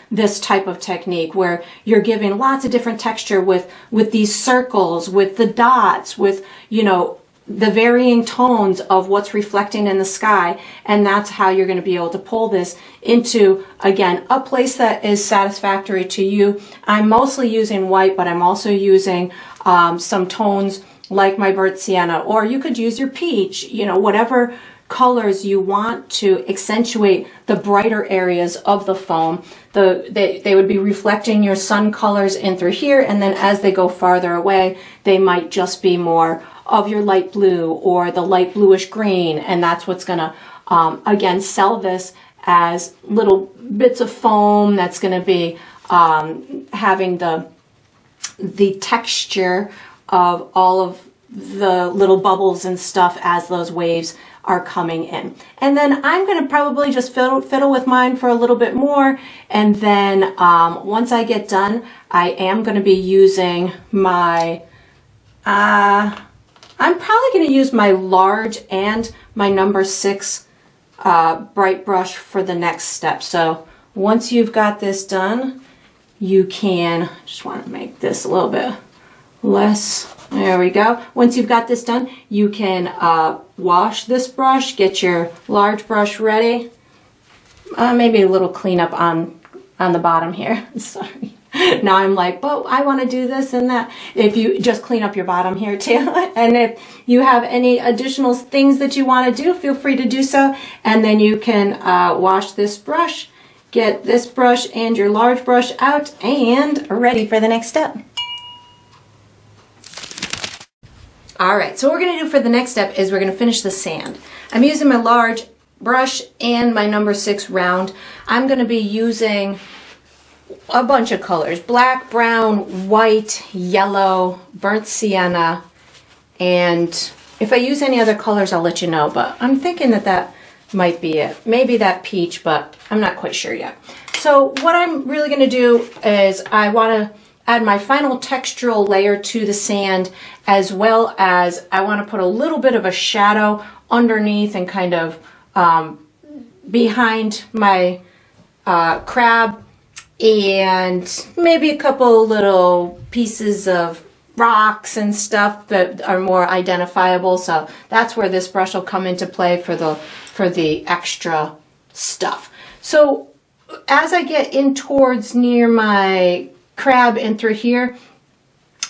this type of technique where you're giving lots of different texture with these circles, with the dots, with, the varying tones of what's reflecting in the sky. And that's how you're going to be able to pull this into, again, a place that is satisfactory to you. I'm mostly using white, but I'm also using some tones like my burnt sienna, or you could use your peach, whatever colors you want to accentuate the brighter areas of the foam. They would be reflecting your sun colors in through here, and then as they go farther away, they might just be more of your light blue or the light bluish green, and that's what's going to, again, sell this as little bits of foam that's going to be having the texture of all of the little bubbles and stuff as those waves are coming in. And then I'm going to probably just fiddle with mine for a little bit more, and then once I get done, I am going to be using my I'm probably going to use my large and my number 6 bright brush for the next step. So once you've got this done, you can, just want to make this a little bit less. There we go. Once you've got this done, you can wash this brush, get your large brush ready. Maybe a little cleanup on the bottom here. Sorry. Now I'm like, but I want to do this and that. If you just clean up your bottom here too. And if you have any additional things that you want to do, feel free to do so. And then you can wash this brush, get this brush and your large brush out, and ready for the next step. All right, so what we're going to do for the next step is we're going to finish the sand. I'm using my large brush and my number 6 round. I'm going to be using a bunch of colors: black, brown, white, yellow, burnt sienna, and if I use any other colors, I'll let you know, but I'm thinking that might be it. Maybe that peach, but I'm not quite sure yet. So what I'm really going to do is I want to add my final textural layer to the sand, as well as I want to put a little bit of a shadow underneath and kind of behind my crab, and maybe a couple little pieces of rocks and stuff that are more identifiable. So that's where this brush will come into play for the extra stuff. So as I get in towards near my crab and through here,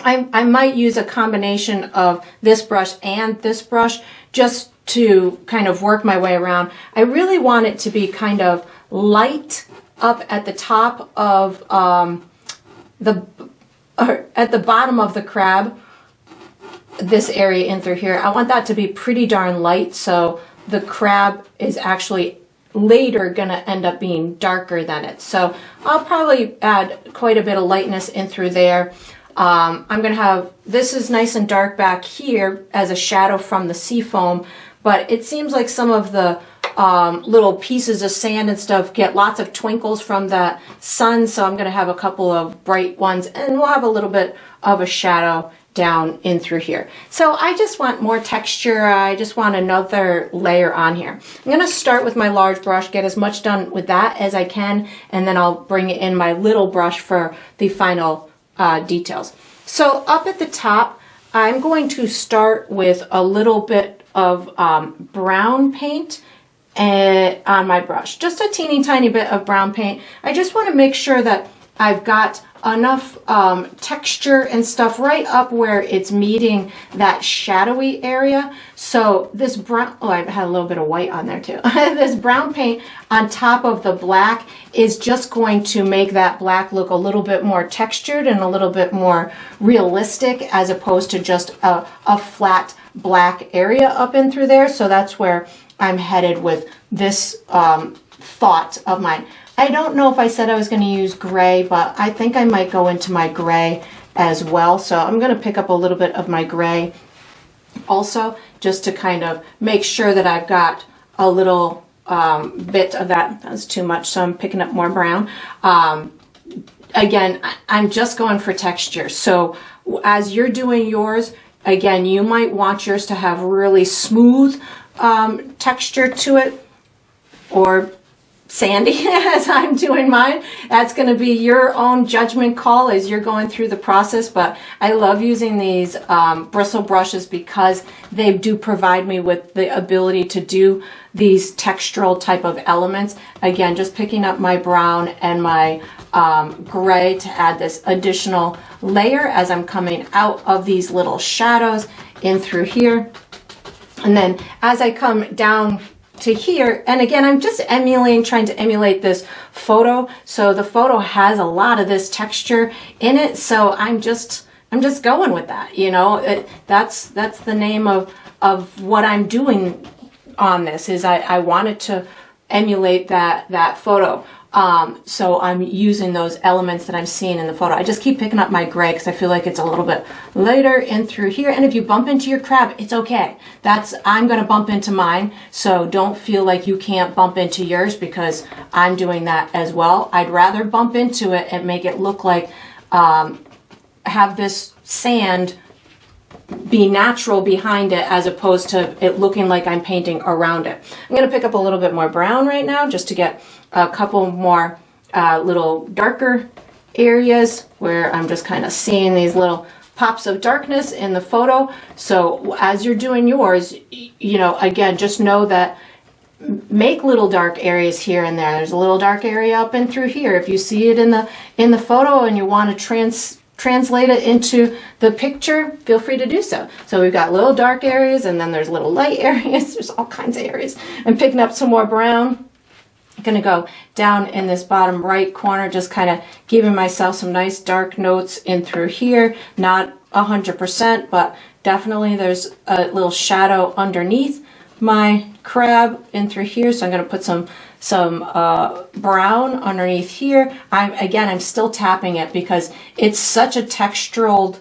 I might use a combination of this brush and this brush just to kind of work my way around. I really want it to be kind of light up at the top of at the bottom of the crab, this area in through here. I want that to be pretty darn light, so the crab is actually later gonna end up being darker than it. So I'll probably add quite a bit of lightness in through there. I'm gonna have, this is nice and dark back here as a shadow from the sea foam, but it seems like some of the little pieces of sand and stuff get lots of twinkles from the sun, so I'm gonna have a couple of bright ones, and we'll have a little bit of a shadow down in through here. So I just want more texture. I just want another layer on here. I'm going to start with my large brush, get as much done with that as I can, and then I'll bring in my little brush for the final details. So up at the top, I'm going to start with a little bit of brown paint, on my brush. Just a teeny tiny bit of brown paint. I just want to make sure that I've got enough texture and stuff right up where it's meeting that shadowy area. So this brown, oh, I had a little bit of white on there too. This brown paint on top of the black is just going to make that black look a little bit more textured and a little bit more realistic, as opposed to just a flat black area up and through there. So that's where I'm headed with this thought of mine. I don't know if I said I was going to use gray, but I think I might go into my gray as well. So I'm going to pick up a little bit of my gray also, just to kind of make sure that I've got a little bit of that. That was too much, so I'm picking up more brown. Again, I'm just going for texture. So as you're doing yours, again, you might want yours to have really smooth texture to it, or sandy as I'm doing mine. That's going to be your own judgment call as you're going through the process. But I love using these bristle brushes because they do provide me with the ability to do these textural type of elements. Again, just picking up my brown and my gray to add this additional layer as I'm coming out of these little shadows in through here. And then as I come down to here, and again, I'm just trying to emulate this photo. So the photo has a lot of this texture in it. So I'm just going with that, you know. That's the name of what I'm doing on this, is I wanted to emulate that photo. So I'm using those elements that I'm seeing in the photo. I just keep picking up my gray because I feel like it's a little bit lighter in through here. And if you bump into your crab, it's okay. I'm going to bump into mine. So don't feel like you can't bump into yours, because I'm doing that as well. I'd rather bump into it and make it look like, have this sand be natural behind it, as opposed to it looking like I'm painting around it. I'm going to pick up a little bit more brown right now, just to get a couple more little darker areas where I'm just kind of seeing these little pops of darkness in the photo. So as you're doing yours, you know, again, just know that make little dark areas here and there. There's a little dark area up and through here. If you see it in the photo and you want to translate it into the picture, feel free to do so. So we've got little dark areas, and then there's little light areas. There's all kinds of areas. I'm picking up some more brown. I'm going to go down in this bottom right corner, just kind of giving myself some nice dark notes in through here. Not 100%, but definitely there's a little shadow underneath my crab in through here. So I'm going to put some brown underneath here. I'm still tapping it because it's such a textural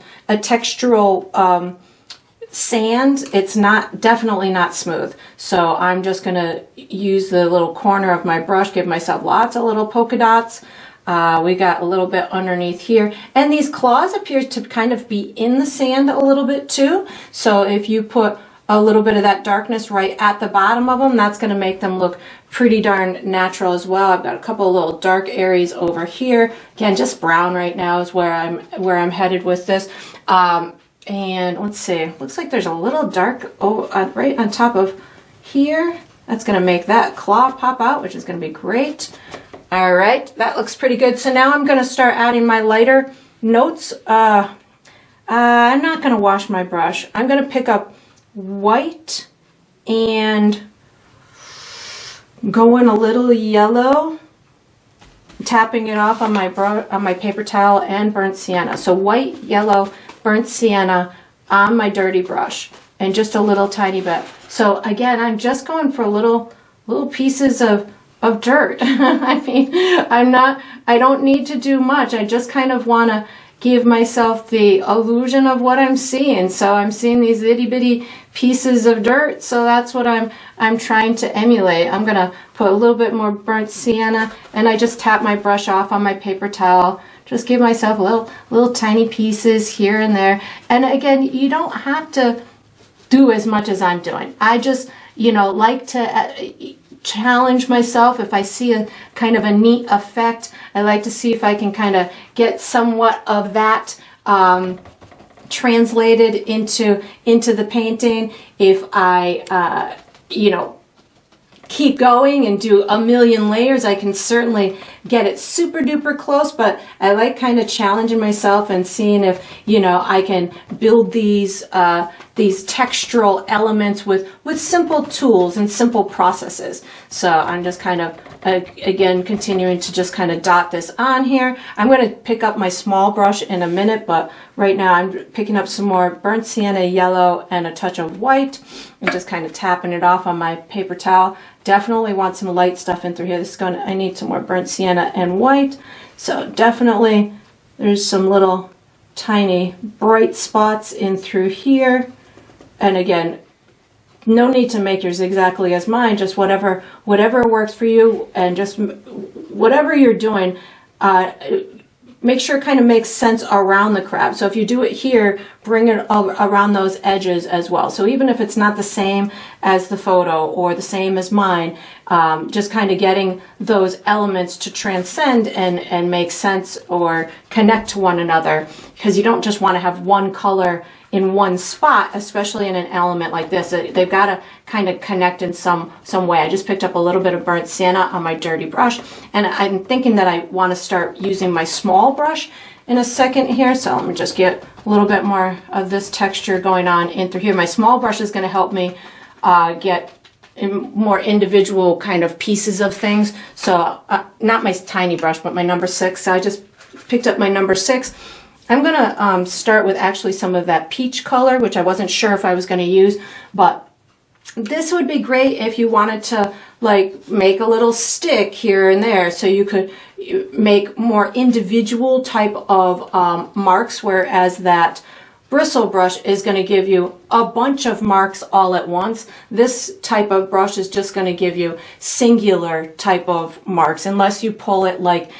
sand. It's definitely not smooth. So I'm just going to use the little corner of my brush, give myself lots of little polka dots. We got a little bit underneath here, and these claws appear to kind of be in the sand a little bit too. So if you put a little bit of that darkness right at the bottom of them, that's going to make them look pretty darn natural as well. I've got a couple of little dark areas over here. Again, just brown right now is where I'm headed with this. And let's see, looks like there's a little dark right on top of here. That's going to make that claw pop out, which is going to be great. All right, that looks pretty good. So now I'm going to start adding my lighter notes. I'm not going to wash my brush. I'm going to pick up white and go in a little yellow, tapping it off on my paper towel, and burnt sienna. So white, yellow, burnt sienna on my dirty brush, and just a little tiny bit. So again, I'm just going for little pieces of dirt. I mean, I don't need to do much. I just kind of want to give myself the illusion of what I'm seeing. So I'm seeing these itty bitty pieces of dirt. So that's what I'm trying to emulate. I'm gonna put a little bit more burnt sienna, and I just tap my brush off on my paper towel. Just give myself little tiny pieces here and there. And again, you don't have to do as much as I'm doing. I just, like to challenge myself. If I see a kind of a neat effect, I like to see if I can kind of get somewhat of that translated into the painting. If I keep going and do a million layers, I can certainly get it super duper close, but I like kind of challenging myself and seeing if, you know, I can build these textural elements with simple tools and simple processes. So I'm just kind of, again, continuing to just kind of dot this on here. I'm going to pick up my small brush in a minute, but right now I'm picking up some more burnt sienna yellow and a touch of white and just kind of tapping it off on my paper towel. Definitely want some light stuff in through here. This is going to, I need some more burnt sienna and white. So definitely there's some little tiny bright spots in through here. And again, no need to make yours exactly as mine, just whatever works for you, and just whatever you're doing, make sure it kind of makes sense around the crab. So if you do it here, bring it around those edges as well. So even if it's not the same as the photo or the same as mine, just kind of getting those elements to transcend and make sense or connect to one another, because you don't just want to have one color in one spot, especially in an element like this. They've got to kind of connect in some way. I just picked up a little bit of burnt sienna on my dirty brush, and I'm thinking that I want to start using my small brush in a second here. So let me just get a little bit more of this texture going on in through here. My small brush is going to help me get more individual kind of pieces of things. So not my tiny brush, but my number 6. So I just picked up my number 6. I'm going to start with actually some of that peach color, which I wasn't sure if I was going to use, but this would be great if you wanted to like make a little stick here and there, so you could make more individual type of marks, whereas that bristle brush is going to give you a bunch of marks all at once. This type of brush is just going to give you singular type of marks, unless you pull it like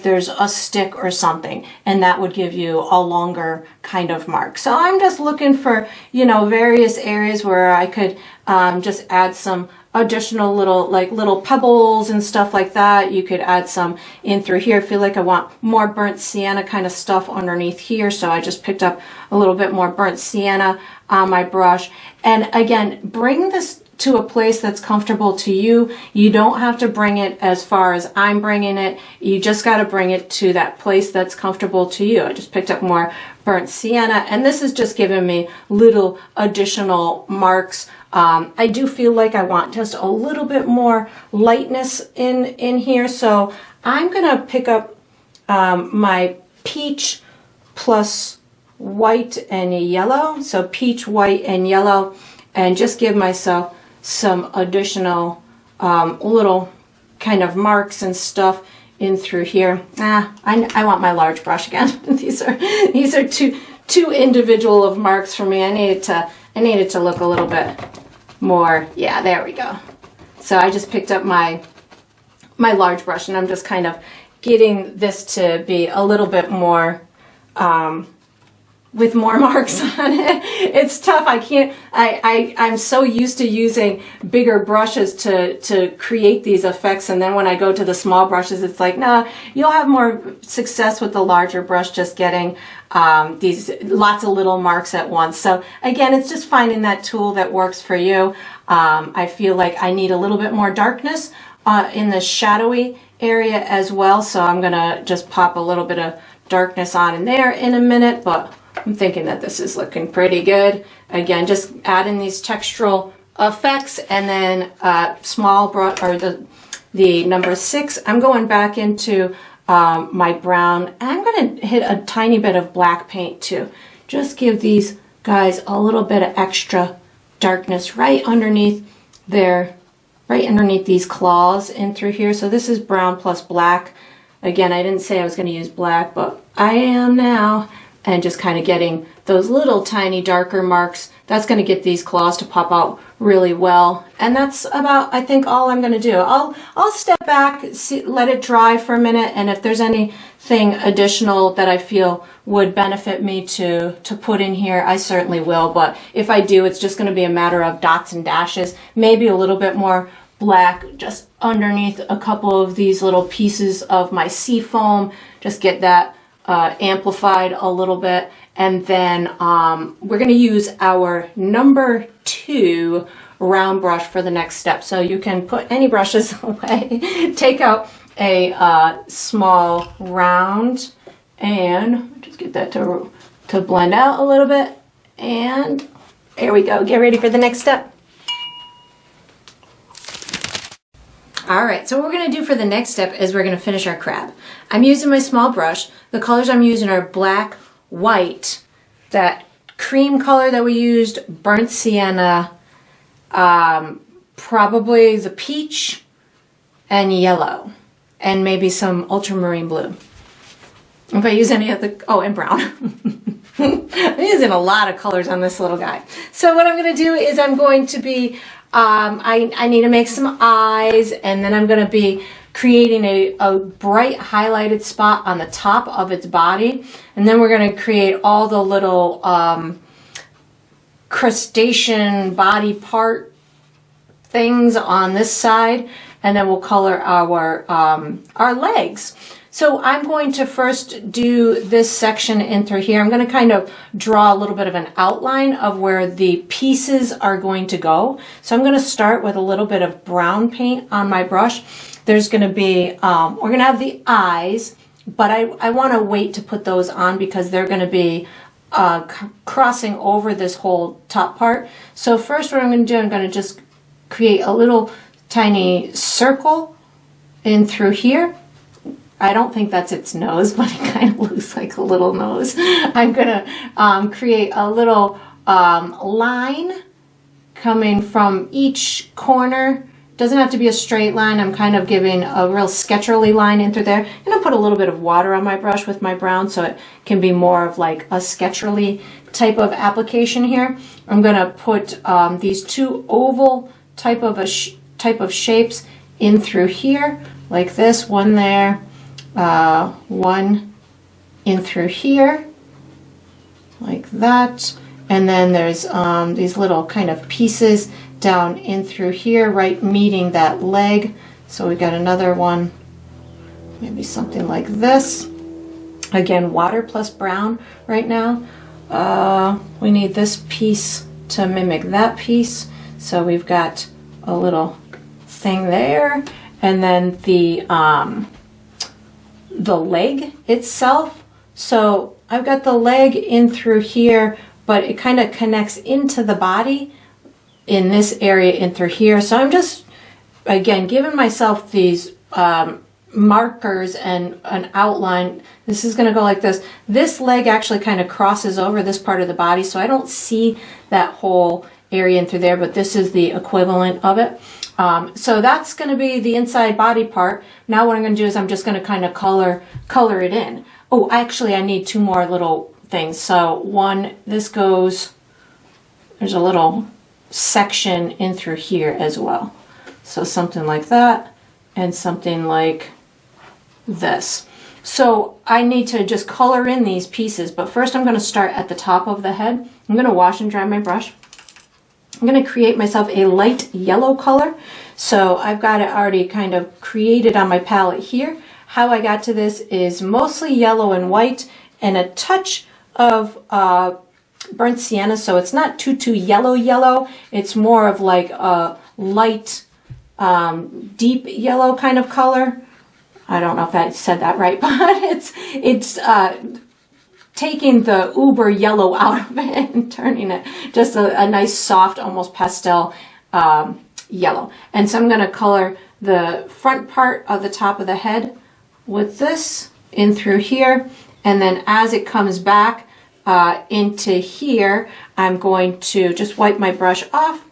there's a stick or something, and that would give you a longer kind of mark. So I'm just looking for, you know, various areas where I could just add some additional little pebbles and stuff like that. You could add some in through here. I feel like I want more burnt sienna kind of stuff underneath here, so I just picked up a little bit more burnt sienna on my brush. And again, bring this to a place that's comfortable to you. You don't have to bring it as far as I'm bringing it. You just got to bring it to that place that's comfortable to you. I just picked up more burnt sienna, and this is just giving me little additional marks. I do feel like I want just a little bit more lightness in here, so I'm gonna pick up my peach plus white and yellow, so peach, white, and yellow, and just give myself some additional little kind of marks and stuff in through here. I want my large brush again. These are too individual of marks for me. I needed to look a little bit more. Yeah, there we go. So I just picked up my large brush, and I'm just kind of getting this to be a little bit more with more marks on it. It's tough. I'm so used to using bigger brushes to create these effects, and then when I go to the small brushes, it's like, no, you'll have more success with the larger brush, just getting these lots of little marks at once. So again, it's just finding that tool that works for you. I feel like I need a little bit more darkness in the shadowy area as well, so I'm gonna just pop a little bit of darkness on in there in a minute, but I'm thinking that this is looking pretty good. Again, just adding these textural effects, and then small brush, or the number 6, I'm going back into my brown, and I'm going to hit a tiny bit of black paint too. Just give these guys a little bit of extra darkness right underneath these claws in through here. So this is brown plus black. Again, I didn't say I was going to use black, but I am now. And just kind of getting those little tiny darker marks. That's going to get these claws to pop out really well. And that's about, I think, all I'm going to do. I'll step back, let it dry for a minute, and if there's anything additional that I feel would benefit me to put in here, I certainly will. But if I do, it's just going to be a matter of dots and dashes, maybe a little bit more black just underneath a couple of these little pieces of my sea foam. Just get that amplified a little bit, and then we're going to use our number 2 round brush for the next step. So you can put any brushes away, take out a small round, and just get that to blend out a little bit. And there we go. Get ready for the next step. All right, so what we're gonna do for the next step is we're gonna finish our crab. I'm using my small brush. The colors I'm using are black, white, that cream color that we used, burnt sienna, probably the peach, and yellow, and maybe some ultramarine blue. If I use any of the, oh, and brown. I'm using a lot of colors on this little guy. So what I'm gonna do is I'm going to be, I need to make some eyes, and then I'm going to be creating a bright highlighted spot on the top of its body, and then we're going to create all the little crustacean body part things on this side, and then we'll color our legs. So I'm going to first do this section in through here. I'm going to kind of draw a little bit of an outline of where the pieces are going to go. So I'm going to start with a little bit of brown paint on my brush. There's going to be, we're going to have the eyes, but I want to wait to put those on because they're going to be crossing over this whole top part. So first what I'm going to do, I'm going to just create a little tiny circle in through here. I don't think that's its nose, but it kind of looks like a little nose. I'm gonna create a little line coming from each corner. Doesn't have to be a straight line. I'm kind of giving a real sketcherly line in through there. I'm gonna put a little bit of water on my brush with my brown so it can be more of like a sketcherly type of application here. I'm gonna put these two oval type of shapes in through here, like this, one there, one in through here, like that, and then there's these little kind of pieces down in through here, right meeting that leg. So we got another one, maybe something like this. Again, water plus brown right now. We need this piece to mimic that piece, so we've got a little thing there, and then the leg itself. So I've got the leg in through here, but it kind of connects into the body in this area in through here. So I'm just, again, giving myself these markers and an outline. This is going to go like this. This leg actually kind of crosses over this part of the body, so I don't see that whole area in through there, but this is the equivalent of it. So that's going to be the inside body part. Now what I'm going to do is I'm just going to kind of color it in. Oh, actually I need two more little things. So one, this goes, there's a little section in through here as well. So something like that and something like this. So I need to just color in these pieces, but first I'm going to start at the top of the head. I'm going to wash and dry my brush. I'm going to create myself a light yellow color. So I've got it already kind of created on my palette here. How I got to this is mostly yellow and white and a touch of burnt sienna. So it's not too yellow. It's more of like a light, deep yellow kind of color. I don't know if I said that right, but it's taking the uber yellow out of it and turning it just a nice soft, almost pastel yellow. And so I'm going to color the front part of the top of the head with this in through here, and then as it comes back into here, I'm going to just wipe my brush off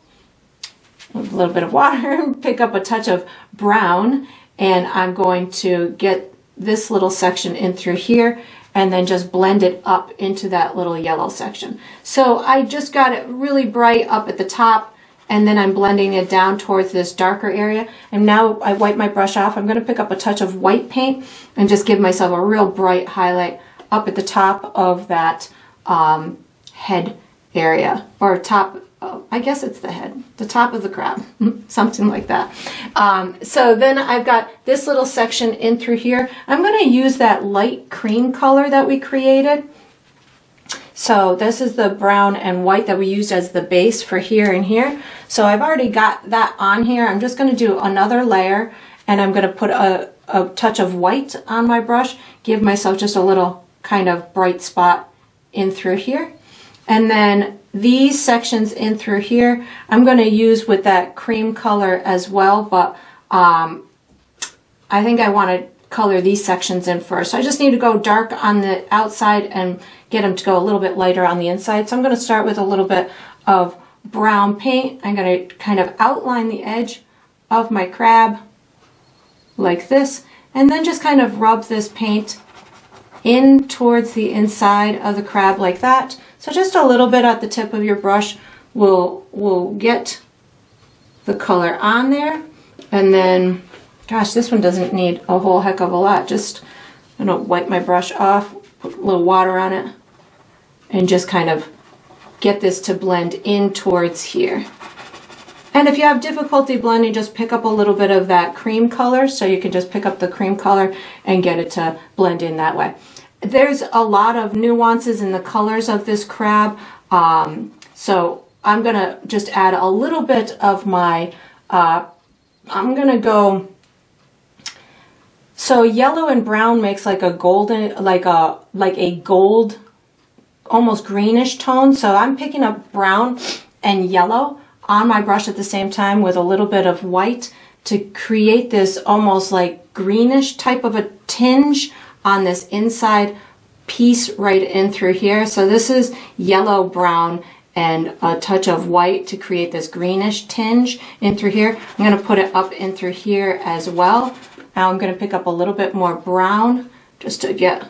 with a little bit of water, pick up a touch of brown, and I'm going to get this little section in through here and then just blend it up into that little yellow section. So I just got it really bright up at the top, and then I'm blending it down towards this darker area. And now I wipe my brush off. I'm going to pick up a touch of white paint and just give myself a real bright highlight up at the top of that head area, or top, I guess it's the head, the top of the crab, something like that. So then I've got this little section in through here. I'm going to use that light cream color that we created. So this is the brown and white that we used as the base for here and here. So I've already got that on here. I'm just going to do another layer, and I'm going to put a touch of white on my brush, give myself just a little kind of bright spot in through here. And then these sections in through here, I'm going to use with that cream color as well, but I think I want to color these sections in first. So I just need to go dark on the outside and get them to go a little bit lighter on the inside. So I'm going to start with a little bit of brown paint. I'm going to kind of outline the edge of my crab like this, and then just kind of rub this paint in towards the inside of the crab like that. So just a little bit at the tip of your brush will get the color on there. And then, gosh, this one doesn't need a whole heck of a lot. Just, I'm gonna wipe my brush off, put a little water on it, and just kind of get this to blend in towards here. And if you have difficulty blending, just pick up a little bit of that cream color. So you can just pick up the cream color and get it to blend in that way. There's a lot of nuances in the colors of this crab. So I'm gonna just add a little bit of my, I'm gonna go, so yellow and brown makes like a golden, like a gold, almost greenish tone. So I'm picking up brown and yellow on my brush at the same time with a little bit of white to create this almost like greenish type of a tinge on this inside piece right in through here. So this is yellow, brown, and a touch of white to create this greenish tinge in through here. I'm going to put it up in through here as well. Now I'm going to pick up a little bit more brown just to get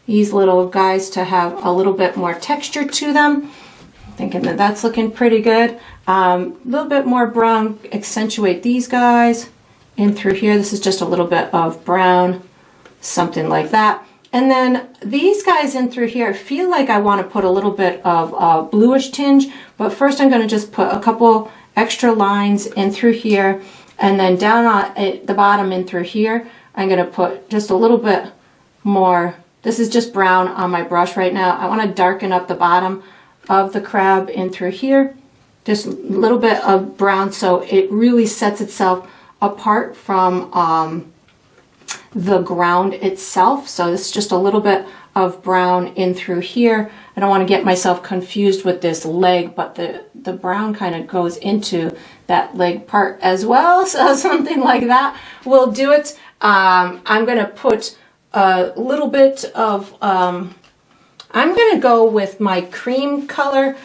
these little guys to have a little bit more texture to them. Thinking that that's looking pretty good. A little bit more brown, accentuate these guys in through here. This is just a little bit of brown, something like that. And then these guys in through here, I feel like I want to put a little bit of a bluish tinge, but first I'm going to just put a couple extra lines in through here, and then down at the bottom in through here, I'm going to put just a little bit more. This is just brown on my brush right now. I want to darken up the bottom of the crab in through here. Just a little bit of brown so it really sets itself apart from the ground itself. So this is just a little bit of brown in through here. I don't want to get myself confused with this leg, but the brown kind of goes into that leg part as well. So something like that will do it. I'm going to put a little bit of, I'm going to go with my cream color.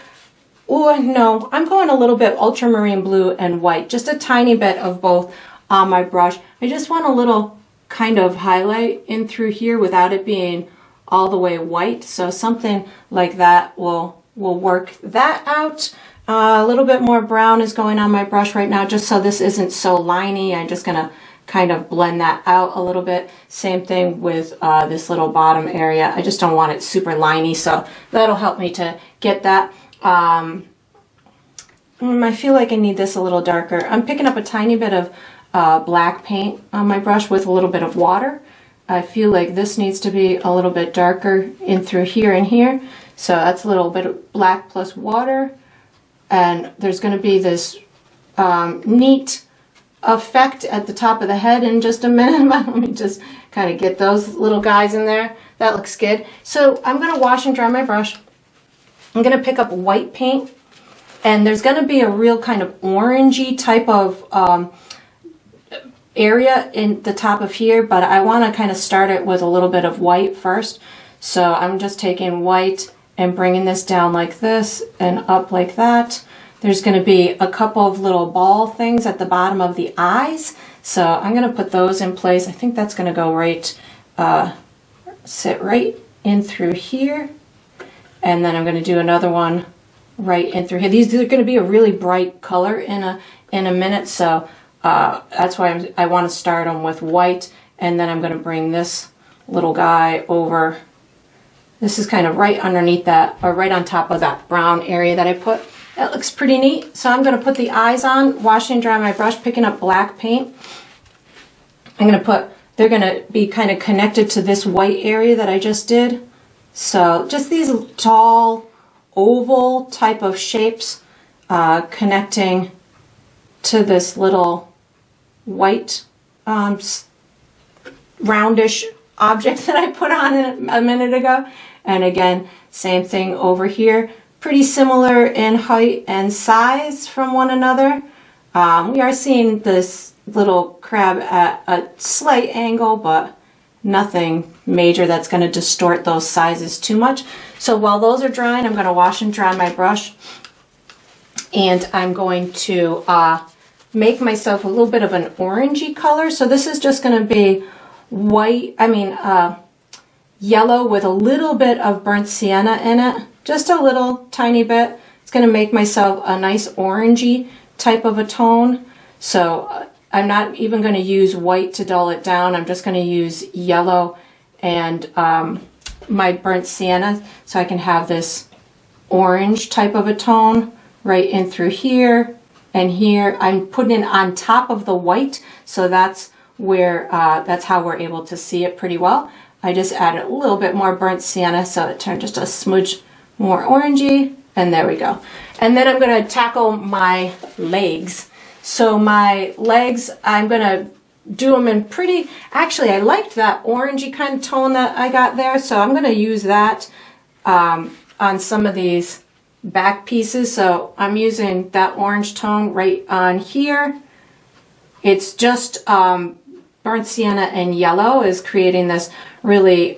Oh no, I'm going a little bit ultramarine blue and white, just a tiny bit of both on my brush. I just want a little kind of highlight in through here without it being all the way white. So something like that will work that out. A little bit more brown is going on my brush right now, just so this isn't so liney. I'm just gonna kind of blend that out a little bit. Same thing with this little bottom area. I just don't want it super liney, so that'll help me to get that. I feel like I need this a little darker. I'm picking up a tiny bit of black paint on my brush with a little bit of water. I feel like this needs to be a little bit darker in through here and here. So that's a little bit of black plus water. And there's going to be this neat effect at the top of the head in just a minute. Let me just kind of get those little guys in there. That looks good. So I'm going to wash and dry my brush. I'm going to pick up white paint, and there's going to be a real kind of orangey type of area in the top of here, but I want to kind of start it with a little bit of white first. So I'm just taking white and bringing this down like this and up like that. There's going to be a couple of little ball things at the bottom of the eyes, so I'm going to put those in place. I think that's going to go right, sit right in through here, and then I'm going to do another one right in through here. These are going to be a really bright color in a minute, so that's why I want to start them with white, and then I'm going to bring this little guy over. This is kind of right underneath that, or right on top of that brown area that I put. That looks pretty neat. So I'm going to put the eyes on, wash and dry my brush, picking up black paint. I'm going to put, they're going to be kind of connected to this white area that I just did. So just these tall oval type of shapes connecting to this little white roundish object that I put on a minute ago. And again, same thing over here. Pretty similar in height and size from one another. We are seeing this little crab at a slight angle, but nothing major that's going to distort those sizes too much. So while those are drying, I'm going to wash and dry my brush. And I'm going to make myself a little bit of an orangey color. So this is just going to be yellow with a little bit of burnt sienna in it. Just a little tiny bit. It's going to make myself a nice orangey type of a tone. So I'm not even going to use white to dull it down. I'm just going to use yellow and my burnt sienna so I can have this orange type of a tone right in through here and here. I'm putting it on top of the white, so that's where that's how we're able to see it pretty well. I just added a little bit more burnt sienna so it turned just a smudge more orangey, and there we go. And then I'm going to tackle my legs. So my legs, I'm going to do them in pretty, actually I liked that orangey kind of tone that I got there, so I'm going to use that on some of these back pieces. So I'm using that orange tone right on here. It's just burnt sienna and yellow is creating this really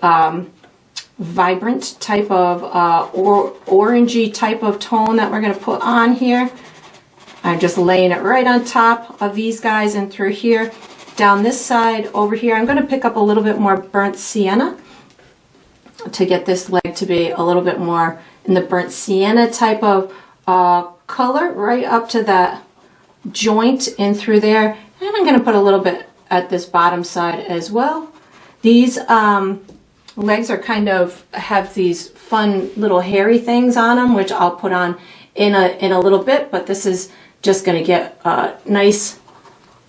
vibrant type of orangey type of tone that we're going to put on here. I'm just laying it right on top of these guys and through here. Down this side over here, I'm going to pick up a little bit more burnt sienna to get this leg to be a little bit more in the burnt sienna type of color right up to that joint in through there. And I'm going to put a little bit at this bottom side as well. These legs are kind of have these fun little hairy things on them, which I'll put on in a little bit, but this is just going to get a nice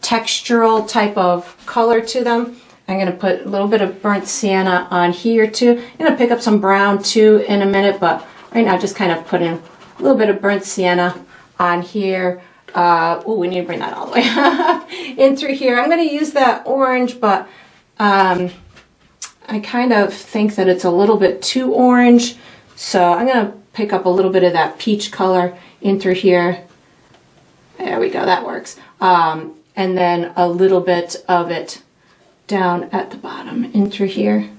textural type of color to them. I'm going to put a little bit of burnt sienna on here too. I'm going to pick up some brown too in a minute, but right now just kind of put in a little bit of burnt sienna on here. Oh, we need to bring that all the way up in through here. I'm going to use that orange, but I kind of think that it's a little bit too orange. So I'm going to pick up a little bit of that peach color in through here. There we go, that works. And then a little bit of it down at the bottom in through here.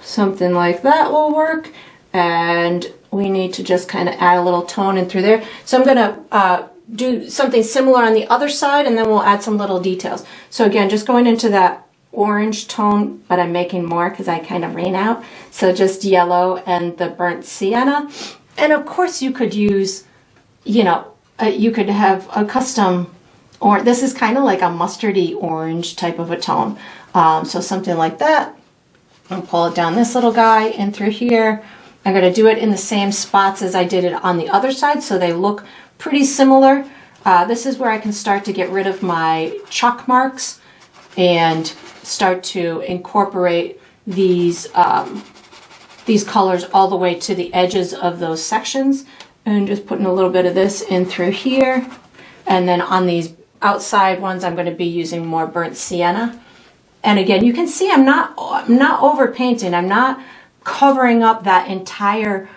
Something like that will work. And we need to just kind of add a little tone in through there. So I'm going to do something similar on the other side, and then we'll add some little details. So again, just going into that orange tone, but I'm making more because I kind of ran out. So just yellow and the burnt sienna. And of course you could use, you could have a custom, or this is kind of like a mustardy orange type of a tone. So something like that. I'll pull it down this little guy in through here. I'm going to do it in the same spots as I did it on the other side, so they look pretty similar. This is where I can start to get rid of my chalk marks and start to incorporate these colors all the way to the edges of those sections. And just putting a little bit of this in through here. And then on these outside ones, I'm going to be using more burnt sienna. And again, you can see I'm not over painting. I'm not covering up that entire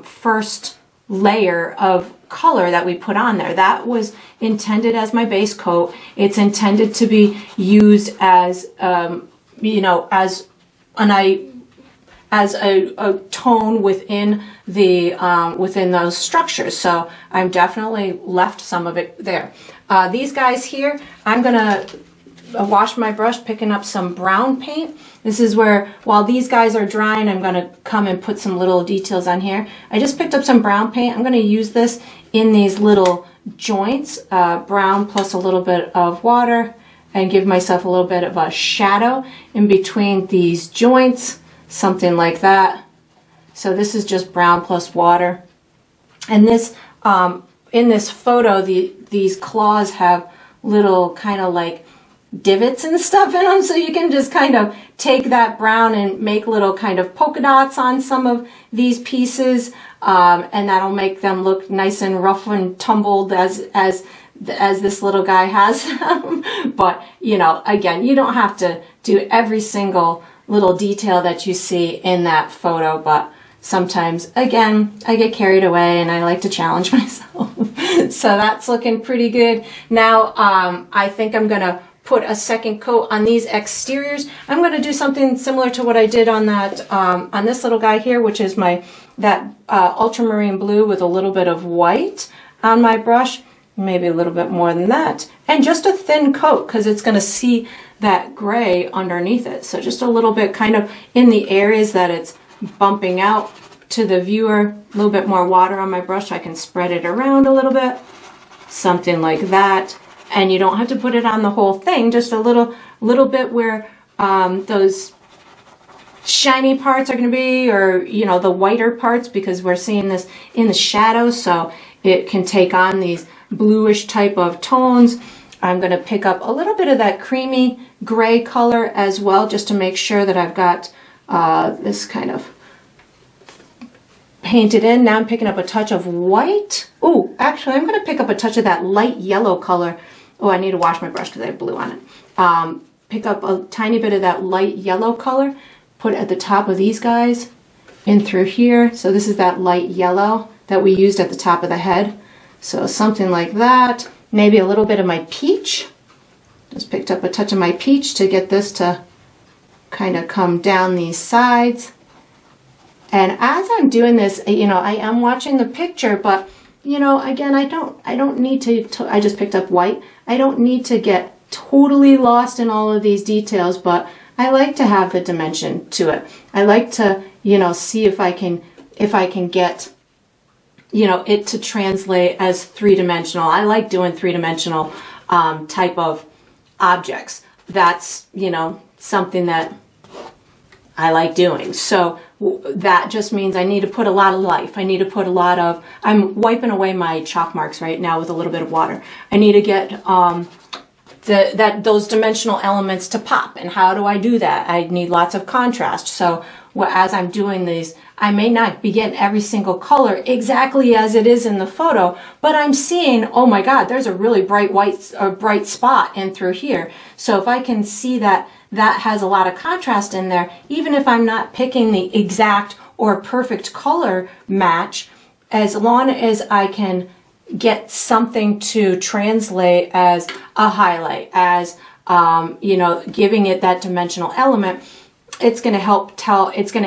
first layer of color that we put on there. That was intended as my base coat. It's intended to be used as as a tone within the within those structures. So I'm definitely left some of it there. These guys here, I'm gonna wash my brush, picking up some brown paint. This is where, while these guys are drying, I'm going to come and put some little details on here. I just picked up some brown paint. I'm going to use this in these little joints, brown plus a little bit of water, and give myself a little bit of a shadow in between these joints, something like that. So this is just brown plus water. And this, in this photo, these claws have little kind of like divots and stuff in them, so you can just kind of take that brown and make little kind of polka dots on some of these pieces, and that'll make them look nice and rough and tumbled as this little guy has. But you know, again, you don't have to do every single little detail that you see in that photo, but sometimes, again, I get carried away and I like to challenge myself. So that's looking pretty good. Now, I think I'm gonna put a second coat on these exteriors. I'm gonna do something similar to what I did on that, on this little guy here, which is that ultramarine blue with a little bit of white on my brush, maybe a little bit more than that, and just a thin coat because it's gonna see that gray underneath it. So just a little bit kind of in the areas that it's bumping out to the viewer, a little bit more water on my brush so I can spread it around a little bit, something like that. And you don't have to put it on the whole thing, just a little bit where those shiny parts are going to be, or you know, the whiter parts, because we're seeing this in the shadows, so it can take on these bluish type of tones. I'm going to pick up a little bit of that creamy gray color as well, just to make sure that I've got this kind of painted in. Now I'm picking up a touch of white. Oh, actually, I'm going to pick up a touch of that light yellow color. Oh, I need to wash my brush because I have blue on it. Pick up a tiny bit of that light yellow color, put it at the top of these guys, in through here. So this is that light yellow that we used at the top of the head. So something like that. Maybe a little bit of my peach. Just picked up a touch of my peach to get this to kind of come down these sides. And as I'm doing this, you know, I am watching the picture, but you know, again, I don't need to, I just picked up white. I don't need to get totally lost in all of these details, but I like to have the dimension to it. I like to, you know, see if I can get, you know, it to translate as three-dimensional. I like doing three-dimensional type of objects. That's, you know, something that I like doing. So that just means I need to put a lot of life. I need to put a lot of, I'm wiping away my chalk marks right now with a little bit of water. I need to get those dimensional elements to pop. And how do I do that? I need lots of contrast. So as I'm doing these, I may not be getting every single color exactly as it is in the photo, but I'm seeing, oh my God, there's a really bright white or bright spot in through here. So if I can see that that has a lot of contrast in there, even if I'm not picking the exact or perfect color match, as long as I can get something to translate as a highlight, as you know, giving it that dimensional element, it's going to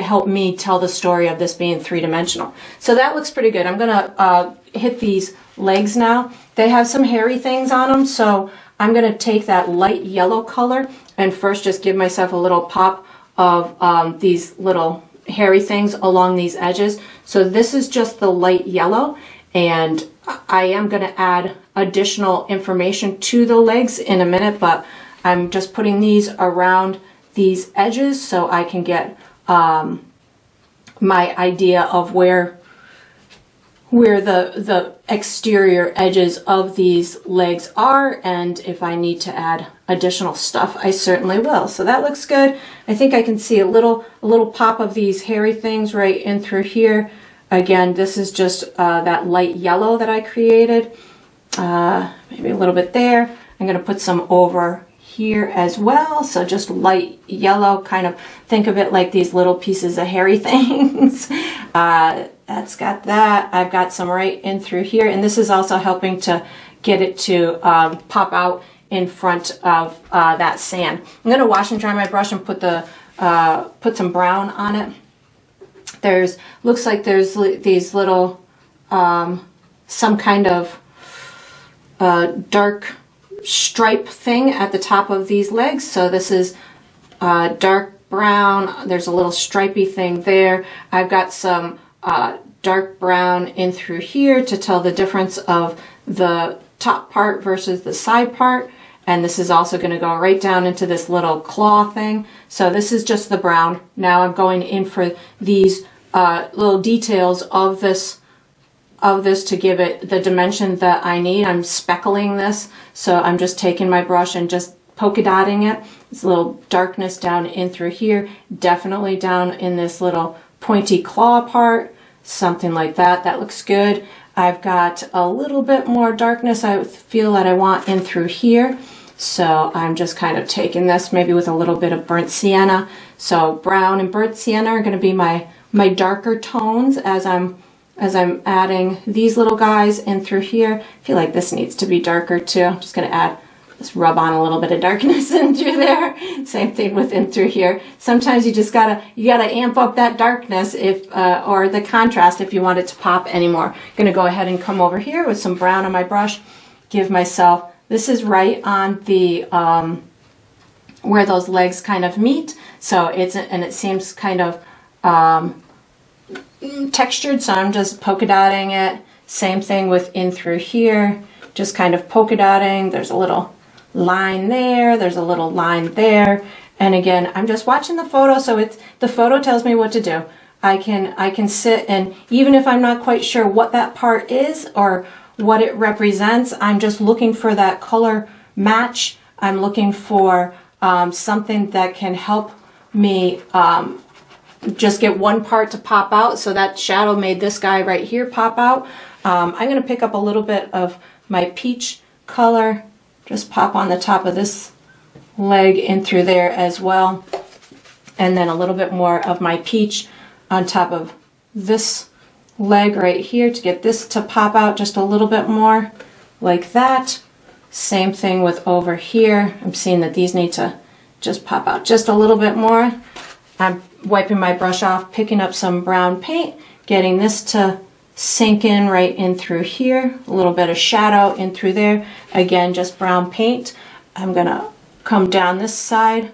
help me tell the story of this being three-dimensional. So that looks pretty good. I'm going to hit these legs now. They have some hairy things on them, so I'm going to take that light yellow color and first just give myself a little pop of these little hairy things along these edges. So this is just the light yellow, and I am going to add additional information to the legs in a minute, but I'm just putting these around these edges so I can get my idea of where the exterior edges of these legs are, and if I need to add additional stuff, I certainly will. So that looks good. I think I can see a little pop of these hairy things right in through here. Again, this is just that light yellow that I created. Maybe a little bit there. I'm going to put some over here as well. So just light yellow, kind of think of it like these little pieces of hairy things. That's got that. I've got some right in through here, and this is also helping to get it to pop out in front of that sand. I'm going to wash and dry my brush and put some brown on it. Looks like there's these little some kind of dark stripe thing at the top of these legs. So this is dark brown. There's a little stripy thing there. I've got some dark brown in through here to tell the difference of the top part versus the side part. And this is also going to go right down into this little claw thing. So this is just the brown. Now I'm going in for these little details of this to give it the dimension that I need. I'm speckling this, so I'm just taking my brush and just polka dotting it. There's a little darkness down in through here, definitely down in this little pointy claw part, something like that. That looks good. I've got a little bit more darkness I feel that I want in through here. So I'm just kind of taking this maybe with a little bit of burnt sienna. So brown and burnt sienna are going to be my darker tones as I'm adding these little guys in through here. I feel like this needs to be darker too. I'm just going to add, just rub on a little bit of darkness in through there. Same thing with in through here. Sometimes you just gotta amp up that darkness if or the contrast if you want it to pop anymore. I'm going to go ahead and come over here with some brown on my brush. Give myself, this is right on the where those legs kind of meet. So it seems kind of textured, so I'm just polka dotting it. Same thing with in through here, just kind of polka dotting. There's a little line there, there's a little line there, and again I'm just watching the photo, so the photo tells me what to do. I can sit, and even if I'm not quite sure what that part is or what it represents, I'm just looking for that color match. I'm looking for something that can help me just get one part to pop out. So that shadow made this guy right here pop out. I'm going to pick up a little bit of my peach color, just pop on the top of this leg in through there as well, and then a little bit more of my peach on top of this leg right here to get this to pop out just a little bit more like that. Same thing with over here. I'm seeing that these need to just pop out just a little bit more. I'm wiping my brush off, picking up some brown paint, getting this to sink in right in through here, a little bit of shadow in through there. Again, just brown paint. I'm gonna come down this side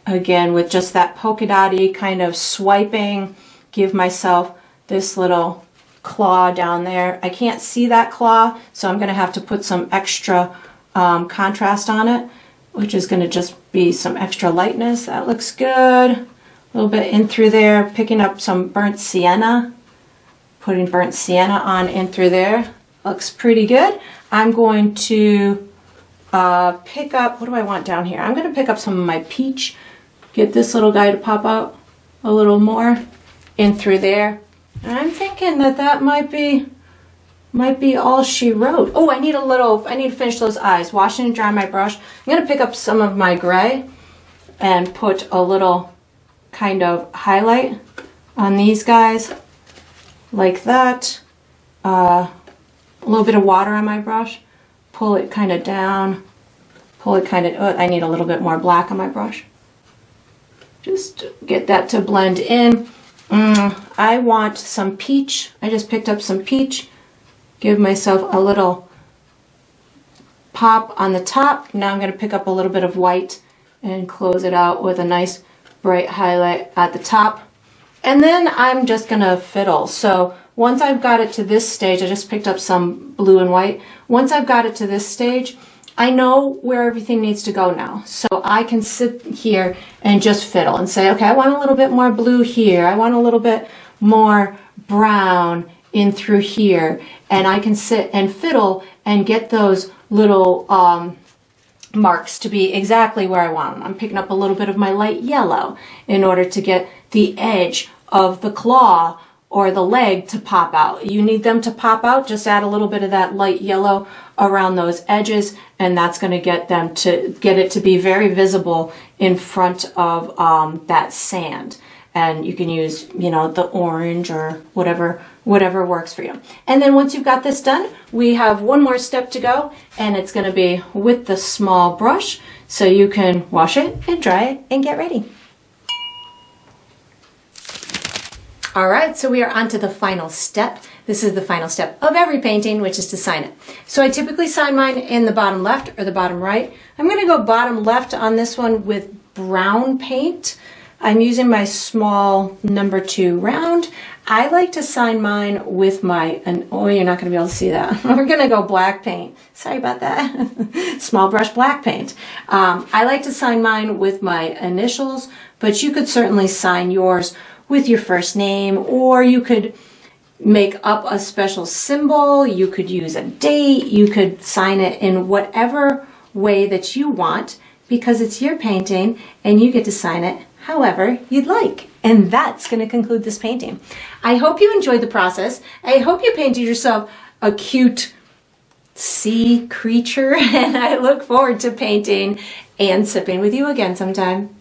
again with just that polka dotty kind of swiping, give myself this little claw down there. I can't see that claw, so I'm gonna have to put some extra contrast on it, which is gonna just be some extra lightness. That looks good. A little bit in through there, picking up some burnt sienna, putting burnt sienna on in through there. Looks pretty good. I'm going to pick up, what do I want down here? I'm going to pick up some of my peach, get this little guy to pop out a little more in through there. And I'm thinking that might be all she wrote. Oh, I need to finish those eyes. Washing and drying my brush. I'm going to pick up some of my gray and put a little kind of highlight on these guys like that. A little bit of water on my brush, pull it kind of down, pull it kind of, oh, I need a little bit more black on my brush. Just get that to blend in. I want some peach. I just picked up some peach. Give myself a little pop on the top. Now I'm going to pick up a little bit of white and close it out with a nice bright highlight at the top. And then I'm just going to fiddle. So once I've got it to this stage, I just picked up some blue and white. Once I've got it to this stage, I know where everything needs to go now. So I can sit here and just fiddle and say, okay, I want a little bit more blue here. I want a little bit more brown in through here. And I can sit and fiddle and get those little marks to be exactly where I want them. I'm picking up a little bit of my light yellow in order to get the edge of the claw or the leg to pop out. You need them to pop out, just add a little bit of that light yellow around those edges, and that's going to get it to be very visible in front of that sand. And you can use, the orange or whatever works for you. And then once you've got this done, we have one more step to go, and it's going to be with the small brush, so you can wash it and dry it and get ready. All right, so we are on to the final step. This is the final step of every painting, which is to sign it. So I typically sign mine in the bottom left or the bottom right. I'm going to go bottom left on this one with brown paint. I'm using my small number 2 round. I like to sign mine with oh, you're not going to be able to see that. We're going to go black paint. Sorry about that. Small brush black paint. I like to sign mine with my initials, but you could certainly sign yours with your first name, or you could make up a special symbol. You could use a date. You could sign it in whatever way that you want, because it's your painting and you get to sign it however you'd like. And that's going to conclude this painting. I hope you enjoyed the process. I hope you painted yourself a cute sea creature, and I look forward to painting and sipping with you again sometime.